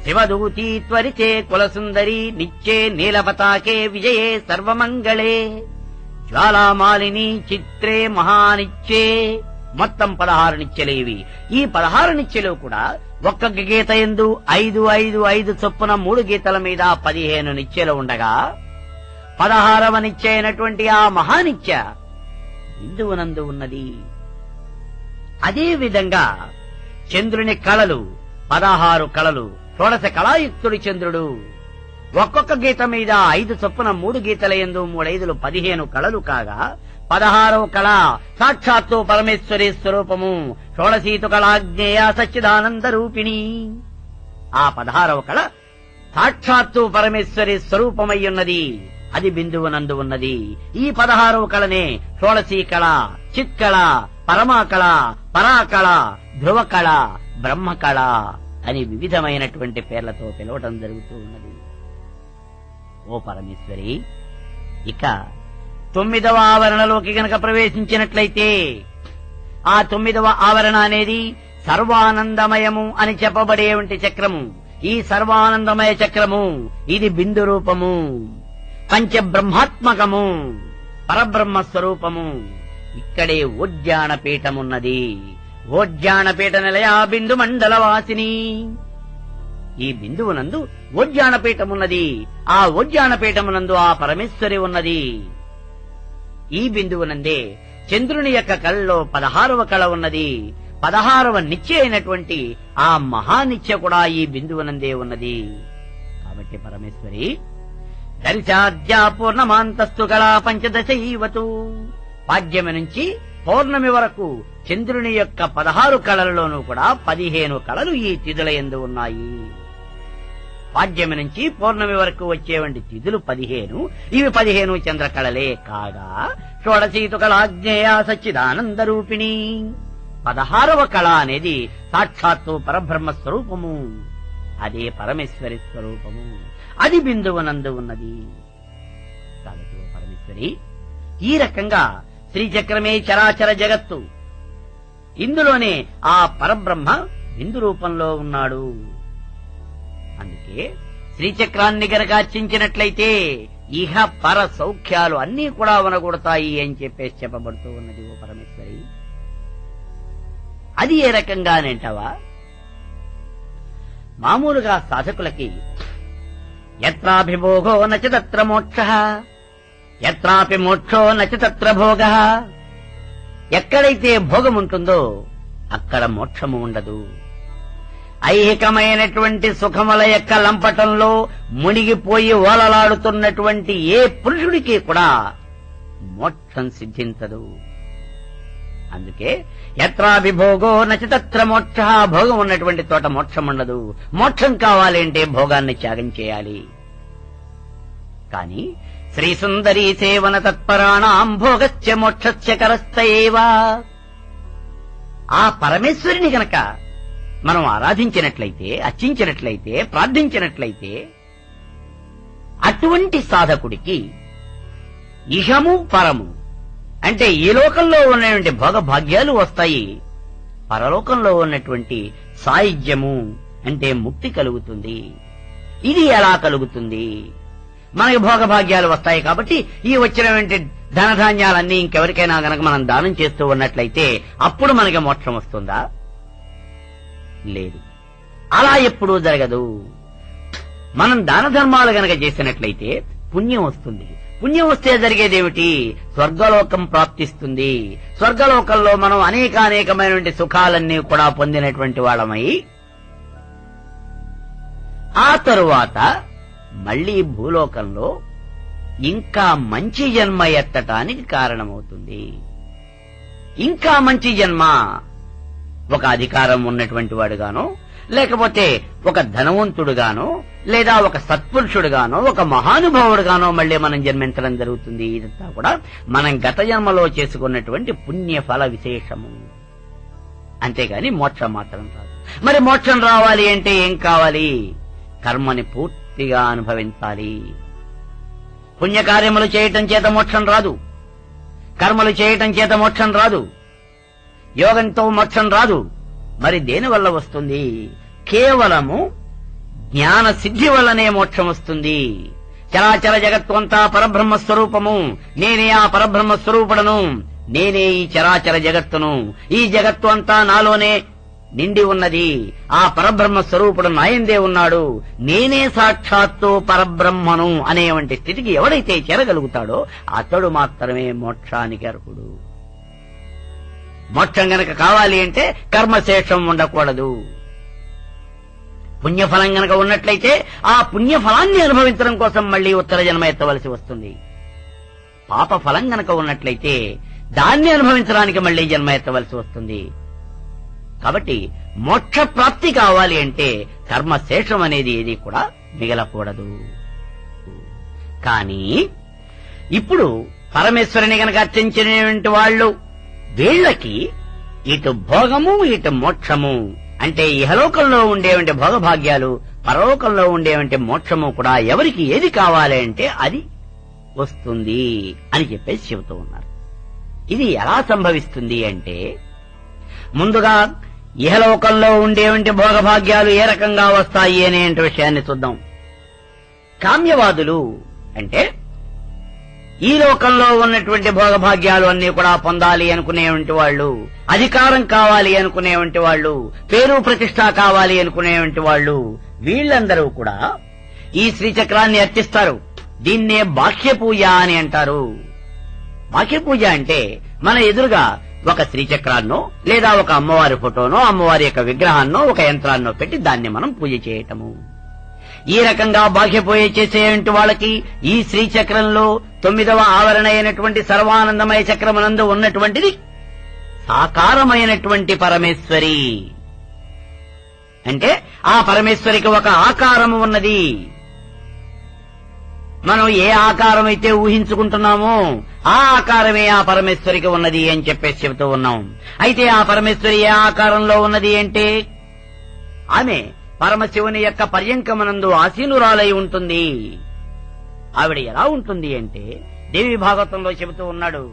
శివదూతి త్వరిచే కులసుందరి, నిత్యే నీలపతాకే విజయే సర్వమంగళే, జ్వాలామాలిని, చిత్రే మహానిత్యే. మొత్తం 16 నిత్యలు ఇవి. ఈ 16 నిత్యలు కూడా ఒక్కొక్క గీత యందు 5 5 5 చొప్పున 3 గీతల మీద 15 నిత్యలు ఉండగా 16వ నిత్య అయినటువంటి ఆ మహానిత్య బిందువునందు ఉన్నది. అదే విధంగా చంద్రుని కళలు 16 కళలు, షోడశ కళాయుక్తుడి చంద్రుడు. ఒక్కొక్క గీత మీద 5 చొప్పున 3 గీతల యందు 3 5 15 కళలు కాగా 16వ కళ సాక్షాత్తు పరమేశ్వరి స్వరూపము, షోడశీతు కళాజ్ఞేయ సచ్చిదానంద రూపిణి. ఆ 16వ కళ సాక్షాత్తు పరమేశ్వరి స్వరూపమయ్యున్నది. అది బిందువునందు ఉన్నది. ఈ 16వ కళనే షోడశీ కళ, చిత్కళ, పరమాకళ, పరాకళ, ధ్రువకళ, బ్రహ్మకళ అని వివిధమైనటువంటి పేర్లతో పిలవటం జరుగుతూ ఉన్నది. ఓ పరమేశ్వరి, ఇక 9వ ఆవరణలోకి గనక ప్రవేశించినట్లయితే ఆ 9వ ఆవరణ అనేది సర్వానందమయము అని చెప్పబడేవంటి చక్రము, ఈ సర్వానందమయ చక్రము ఇది బిందు రూపము, పంచబ్రహ్మాత్మకము, పరబ్రహ్మ స్వరూపము. ఇక్కడే ఓజ్జానపీఠమున్నది. ఓజ్జానపీఠ నిలయా బిందు మండలవాసిని. ఈ బిందువునందు ఓజ్జానపీఠమున్నది. ఆ ఓజ్జానపీఠమునందు ఆ పరమేశ్వరి ఉన్నది. ఈ బిందువునందే చంద్రుని యొక్క కళలో 16వ కళ ఉన్నది. 16వ నిత్య అయినటువంటి ఆ మహానిత్య కూడా ఈ బిందువునందే ఉన్నది. కాబట్టి పరమేశ్వరి దర్శాద్యా పూర్ణమాంతస్తు కళా పంచదశైవతు. పాడ్యమి నుంచి పౌర్ణమి వరకు చంద్రుని యొక్క 16 కళలలోనూ కూడా 15 కళలు ఈ తిథుల యందు ఉన్నాయి. పాడ్యమి నుంచి పౌర్ణమి వరకు వచ్చేవంటి తిథులు 15. ఇవి 15 చంద్రకళలే కాగా షోడశీతు కళాజ్ఞేయ సచ్చిదానంద రూపిణి. 16వ కళ అనేది సాక్షాత్తు పరబ్రహ్మ స్వరూపము. అదే పరమేశ్వరి స్వరూపము. అది బిందువునందు ఉన్నది. కాబట్టి పరమేశ్వరి ఈ రకంగా శ్రీచక్రమే చరాచర జగత్తు. ఇందులోనే ఆ పరబ్రహ్మ బిందు రూపంలో ఉన్నాడు. అందుకే శ్రీచక్రాన్ని గనక అర్చించినట్లయితే ఇహ పర సౌఖ్యాలు అన్నీ కూడా వనగొడతాయి అని చెప్పేసి చెప్పబడుతూ ఉన్నది. ఓ పరమేశ్వరి, అది ఏ రకంగానంటావా? మామూలుగా సాధకులకి యత్రాభిభోగో నచ తత్ర మోక్షః, యత్రాపి మోక్షో నచ తత్ర భోగః. ఎక్కడైతే భోగం ఉంటుందో అక్కడ మోక్షము ఉండదు. ఐహికమైనటువంటి సుఖముల యొక్క లంపటంలో మునిగిపోయి ఓలలాడుతున్నటువంటి ఏ పురుషుడికి కూడా మోక్షం సిద్ధించదు. అందుకే యత్రాభిభోగో నచ తత్ర మోక్ష. భోగం ఉన్నటువంటి తోట మోక్షం ఉండదు. మోక్షం కావాలి అంటే భోగాన్ని త్యాగం చేయాలి. కాని శ్రీ సుందరీ సేవన తత్పరాణాం భోగస్య మోక్షస్య కరస్తయేవా. ఆ పరమేశ్వరిని గనక మనం ఆరాధించినట్లయితే, అర్చించినట్లయితే, ప్రార్థించినట్లయితే అటువంటి సాధకుడికి ఇహము పరము అంటే ఈ లోకంలో ఉన్నటువంటి భోగభాగ్యాలు వస్తాయి. పరలోకంలో ఉన్నటువంటి సాయుధ్యము అంటే ముక్తి కలుగుతుంది. ఇది ఎలా కలుగుతుంది? మనకి భోగభాగ్యాలు వస్తాయి కాబట్టి ఈ వచ్చినటువంటి ధనధాన్యాలన్నీ ఇంకెవరికైనా గనక మనం దానం చేస్తూ ఉన్నట్లయితే అప్పుడు మనకి మోక్షం వస్తుందా? లేదు, అలా ఎప్పుడూ జరగదు. మనం దాన ధర్మాలు గనక చేసినట్లయితే పుణ్యం వస్తుంది. పుణ్యం వస్తే జరిగేదేమిటి? స్వర్గలోకం ప్రాప్తిస్తుంది. స్వర్గలోకంలో మనం అనేకమైనటువంటి సుఖాలన్నీ కూడా పొందినటువంటి వాళ్ళమై ఆ తరువాత మళ్లీ భూలోకంలో ఇంకా మంచి జన్మ ఎత్తటానికి కారణమవుతుంది. ఇంకా మంచి జన్మ ఒక అధికారం ఉన్నటువంటి వాడుగానో, లేకపోతే ఒక ధనవంతుడుగానో, లేదా ఒక సత్పురుషుడుగానో, ఒక మహానుభావుడుగానో మళ్లీ మనం జన్మించడం జరుగుతుంది. ఇదంతా కూడా మనం గత జన్మలో చేసుకున్నటువంటి పుణ్యఫల విశేషము. అంతేగాని మోక్షం మాత్రం రాదు. మరి మోక్షం రావాలి అంటే ఏం కావాలి? కర్మని పూర్తిగా అనుభవించాలి. పుణ్యకార్యములు చేయటం చేత మోక్షం రాదు. కర్మలు చేయటం చేత మోక్షం రాదు. యోగంతో మోక్షం రాదు. మరి దేనివల్ల వస్తుంది? కేవలము జ్ఞాన సిద్ధి వల్లనే మోక్షం వస్తుంది. చరాచర జగత్తు అంతా పరబ్రహ్మ స్వరూపము. నేనే ఆ పరబ్రహ్మ స్వరూపుడను. నేనే ఈ చరాచర జగత్తును. ఈ జగత్తు అంతా నాలోనే నిండి ఉన్నది. ఆ పరబ్రహ్మ స్వరూపుడు నాయందే ఉన్నాడు. నేనే సాక్షాత్తు పరబ్రహ్మను అనేవంటి స్థితికి ఎవడైతే చేరగలుగుతాడో అతడు మాత్రమే మోక్షానికి అర్హుడు. మోక్షం గనక కావాలి అంటే కర్మశేషం ఉండకూడదు. పుణ్యఫలం గనక ఉన్నట్లయితే ఆ పుణ్యఫలాన్ని అనుభవించడం కోసం మళ్లీ ఉత్తర జన్మ ఎత్తవలసి వస్తుంది. పాప ఫలం గనక ఉన్నట్లయితే దాన్ని అనుభవించడానికి మళ్లీ జన్మ ఎత్తవలసి వస్తుంది. కాబట్టి మోక్ష ప్రాప్తి కావాలి అంటే కర్మశేషం అనేది ఏది కూడా మిగలకూడదు. కానీ ఇప్పుడు పరమేశ్వరుని గనక అర్చించినటువంటి వాళ్ళు వీళ్లకి ఇటు భోగము ఇటు మోక్షము అంటే ఇహలోకంలో ఉండేవంటి భోగభాగ్యాలు, పరలోకంలో ఉండేవంటి మోక్షము కూడా ఎవరికి ఏది కావాలి అంటే అది వస్తుంది అని చెప్పేసి చెబుతూ ఉన్నారు. ఇది ఎలా సంభవిస్తుంది అంటే ముందుగా ఇహలోకంలో ఉండేవంటి భోగభాగ్యాలు ఏ రకంగా వస్తాయి అనే విషయాన్ని చూద్దాం. కామ్యవాదులు అంటే ఈ లోకంలో ఉన్నటువంటి భోగభాగ్యాలు అన్ని కూడా పొందాలి అనుకునేవంటి వాళ్ళు, అధికారం కావాలి అనుకునేవంటి వాళ్ళు, పేరు ప్రతిష్ట కావాలి అనుకునేవంటి వాళ్ళు, వీళ్ళందరూ కూడా ఈ శ్రీచక్రాన్ని అర్చిస్తారు. దీన్నే బాహ్య పూజ అని అంటారు. బాహ్య పూజ అంటే మన ఎదురుగా ఒక శ్రీచక్రాన్నో లేదా ఒక అమ్మవారి ఫోటోనో, అమ్మవారి యొక్క విగ్రహాన్నో, ఒక యంత్రాన్నో పెట్టి దాన్ని మనం పూజ చేయటము. ఈ రకంగా బాహ్య పూజ చేసేటువంటి వాళ్ళకి ఈ శ్రీచక్రంలో 9వ ఆవరణ అయినటువంటి సర్వానందమయ చక్రమునందు ఉన్నటువంటిది సాకారమైనటువంటి పరమేశ్వరి. అంటే ఆ పరమేశ్వరికి ఒక ఆకారము ఉన్నది. మనం ఏ ఆకారం అయితే ఊహించుకుంటున్నామో ఆ ఆకారమే ఆ పరమేశ్వరికి ఉన్నది అని చెప్పేసి చెబుతూ ఉన్నాం. అయితే ఆ పరమేశ్వరి ఏ ఆకారంలో ఉన్నది అంటే ఆమె పరమశివుని యొక్క పర్యంకమనందు ఆసీనురాలై ఉంటుంది. ఆవిడ ఎలా ఉంటుంది అంటే దేవి భాగవతంలో చెబుతూ ఉన్నాడు,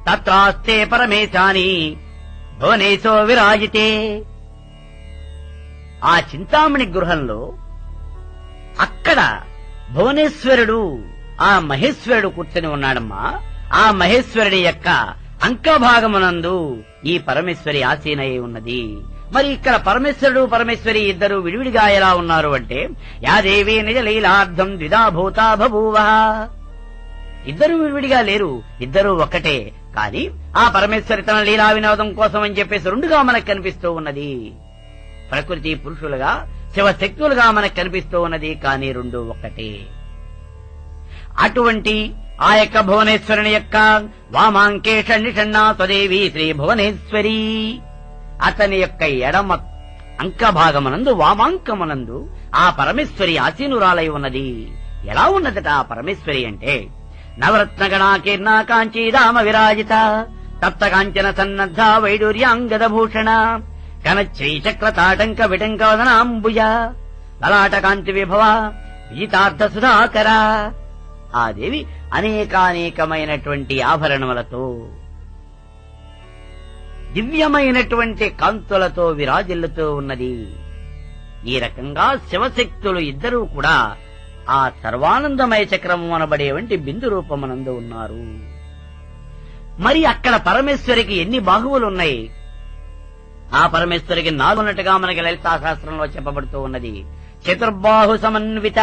తత్రాస్తే పరమేశాని భువనేశో విరాజితే. ఆ చింతామణి గృహంలో అక్కడ భువనేశ్వరుడు, ఆ మహేశ్వరుడు కూర్చొని ఉన్నాడమ్మా. ఆ మహేశ్వరుడి యొక్క అంకభాగమునందు ఈ పరమేశ్వరి ఆసీనై ఉన్నది. మరి ఇక్కడ పరమేశ్వరుడు పరమేశ్వరి ఇద్దరు విడివిడిగా ఎలా ఉన్నారు అంటే, యాదేవీ నిజ లీలార్థం ద్విధాభూతా బభూవ. ఇద్దరు విడివిడిగా లేరు, ఇద్దరు ఒక్కటే. కాని ఆ పరమేశ్వరి తన లీలా వినోదం కోసం అని చెప్పేసి రెండుగా మనకు కనిపిస్తూ ఉన్నది. ప్రకృతి పురుషులుగా, శివశక్తులుగా మనకు కనిపిస్తూ ఉన్నది, కాని రెండు ఒక్కటే. అటువంటి ఆ యొక్క భువనేశ్వరుని యొక్క వామాంకేష నిషన్నా స్వదేవి శ్రీ భువనేశ్వరి, అతని యొక్క ఎడమ అంకభాగమునందు వామాంకమునందు ఆ పరమేశ్వరి ఆసీనురాలై ఉన్నది. ఎలా ఉన్నదట ఆ పరమేశ్వరి అంటే, నవరత్నగణాకీర్ణ కాంచీదామ విరాజిత తప్త కాంచన సన్నద్ధ వైడూర్యాంగద భూషణ కనశ్చైచక్ర తాటంక విటంక వదనాంబుజ లలాట కాంతి విభవ విజితార్థ సుధాకర. ఆ దేవి అనేకానేకమైనటువంటి ఆభరణములతో, దివ్యమైనటువంటి కాంతులతో విరాజిల్లుతూ ఉన్నది. ఈ రకంగా శివశక్తులు ఇద్దరూ కూడా ఆ సర్వానందమయ చక్రము అనబడేవంటి బిందు రూపమునందు ఉన్నారు. మరి అక్కడ పరమేశ్వరికి ఎన్ని బాహువులు ఉన్నాయి? ఆ పరమేశ్వరికి 4 ఉన్నట్టుగా మనకి లలితా శాస్త్రంలో చెప్పబడుతూ ఉన్నది. చతుర్బాహు సమన్విత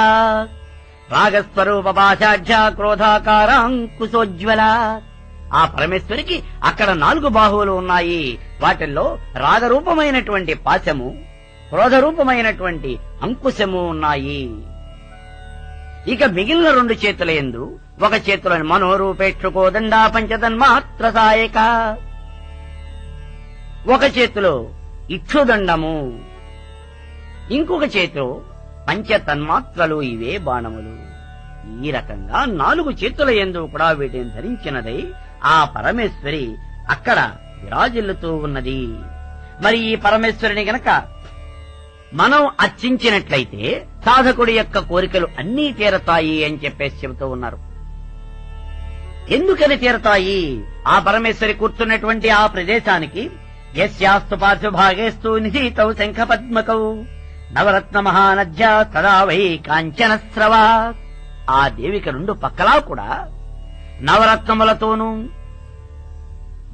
రాగస్వరూప పాశాఢ్య క్రోధాకారాంకుశోజ్వల. ఆ పరమేశ్వరికి అక్కడ 4 బాహువులు ఉన్నాయి. వాటిల్లో రాగరూపమైనటువంటి పాశము, క్రోధరూపమైనటువంటి అంకుశము ఉన్నాయి. ఇక మిగిలిన 2 చేతుల యందు ఒక చేతిలో మనోరూపేక్షుకోదండా పంచతన్మాత్ర సాయక, ఒక చేతిలో ఇక్షుదండము, ఇంకొక చేతిలో పంచతన్మాత్రలు, ఇవే బాణములు. ఈ రకంగా 4 చేతుల యందు కూడా వీటిని ధరించినదై ఆ పరమేశ్వరి అక్కడ విరాజిల్లుతూ ఉన్నది. మరి ఈ పరమేశ్వరిని గనక మనం అర్చించినట్లయితే సాధకుడి యొక్క కోరికలు అన్నీ తీరతాయి అని చెప్పేసి చెబుతూ ఉన్నారు. ఎందుకని తీరతాయి? ఆ పరమేశ్వరి కూర్చున్నటువంటి ఆ ప్రదేశానికి యస్యాస్తు పార్శ్వభాగేస్తు నిశీతౌ శంఖ పద్మకౌ నవరత్న మహానద్య సదా వై కాంచనస్రవ. ఆ దేవికి 2 పక్కలా కూడా నవరత్నములతోనూ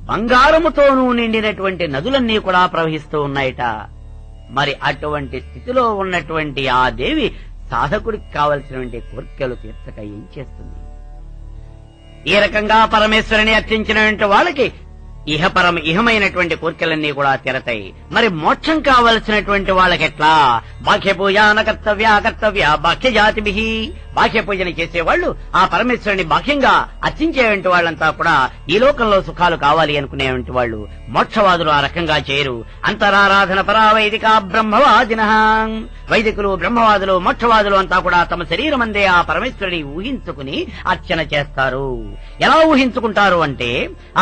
బంగారముతోనూ నిండినటువంటి నదులన్నీ కూడా ప్రవహిస్తూ ఉన్నాయట. మరి అటువంటి స్థితిలో ఉన్నటువంటి ఆ దేవి సాధకుడికి కావలసినటువంటి కోరికలు తీర్చక ఏం చేస్తుంది? ఈ రకంగా పరమేశ్వరుని అర్చించినటువంటి వాళ్ళకి ఇహమైనటువంటి కోరికలన్నీ కూడా తీరతాయి. మరి మోక్షం కావలసినటువంటి వాళ్ళకెట్లా? బాహ్య పూజాన కర్తవ్య బాహ్య జాతిభి. బాహ్య పూజన చేసేవాళ్లు ఆ పరమేశ్వరుని బాహ్యంగా అర్చించేటువంటి వాళ్ళంతా కూడా ఈ లోకంలో సుఖాలు కావాలి అనుకునేటువంటి వాళ్ళు. మోక్షవాదులు ఆ రకంగా చేయరు. అంతరారాధన పరా వైదిక బ్రహ్మవాదిన. వైదికులు, బ్రహ్మవాదులు, మోక్షవాదులు అంతా కూడా తమ శరీరమందే ఆ పరమేశ్వరుని ఊహించుకుని అర్చన చేస్తారు. ఎలా ఊహించుకుంటారు అంటే,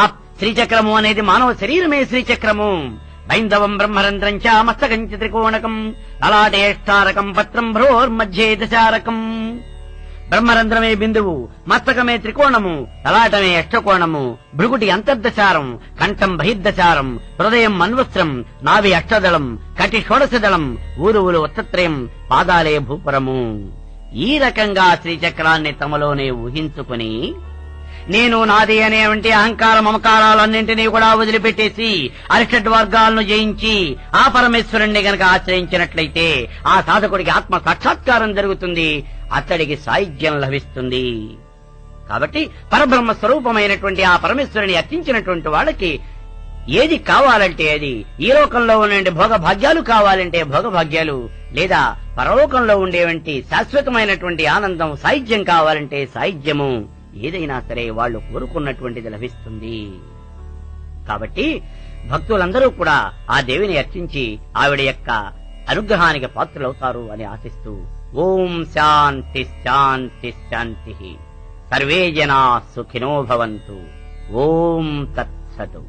ఆ శ్రీచక్రము అనేది మానవ శరీరమే శ్రీచక్రము. బైందవం బ్రహ్మరంధ్రం చ మస్తకం చ త్రికోణకం లలాటేష్టారకం పత్రం భ్రోర్మధ్యే దశారకం. బ్రహ్మరంధ్రమే బిందువు, మస్తకమే త్రికోణము, తలాటమే అష్టకోణము, భృగుటి అంతర్దశారం, కంఠం బహిర్దశారం, హృదయం మన్వస్త్రం, నాభి అష్టదళం, కటి షోడశదళం, ఊరువులు వత్తత్రయం, పాదాలే భూపురము. ఈ రకంగా శ్రీచక్రాన్ని తమలోనే ఊహించుకుని నేను నాది అనేవంటి అహంకార మమకారాలన్నింటినీ కూడా వదిలిపెట్టేసి అరిషడ్ వర్గాలను జయించి ఆ పరమేశ్వరుణ్ణి గనక ఆశ్రయించినట్లయితే ఆ సాధకుడికి ఆత్మ సాక్షాత్కారం జరుగుతుంది, అతడికి సాయుధ్యం లభిస్తుంది. కాబట్టి పరబ్రహ్మ స్వరూపమైనటువంటి ఆ పరమేశ్వరుని అర్చించినటువంటి వాళ్ళకి ఏది కావాలంటే అది, ఈ లోకంలో ఉండే భోగభాగ్యాలు కావాలంటే భోగభాగ్యాలు, లేదా పరలోకంలో ఉండేవంటి శాశ్వతమైనటువంటి ఆనందం సాయుధ్యం కావాలంటే సాయుధ్యము, ఏదైనా సరే వాళ్ళు కోరుకున్నటువంటిది లభిస్తుంది. కాబట్టి భక్తులందరూ కూడా ఆ దేవిని అర్చించి ఆవిడ యొక్క అనుగ్రహానికి పాత్రులవుతారు అని ఆశిస్తూ ఓం శాంతి శాంతి శాంతి. సర్వే జనా సుఖినో భవంతు. ఓం తత్సతు.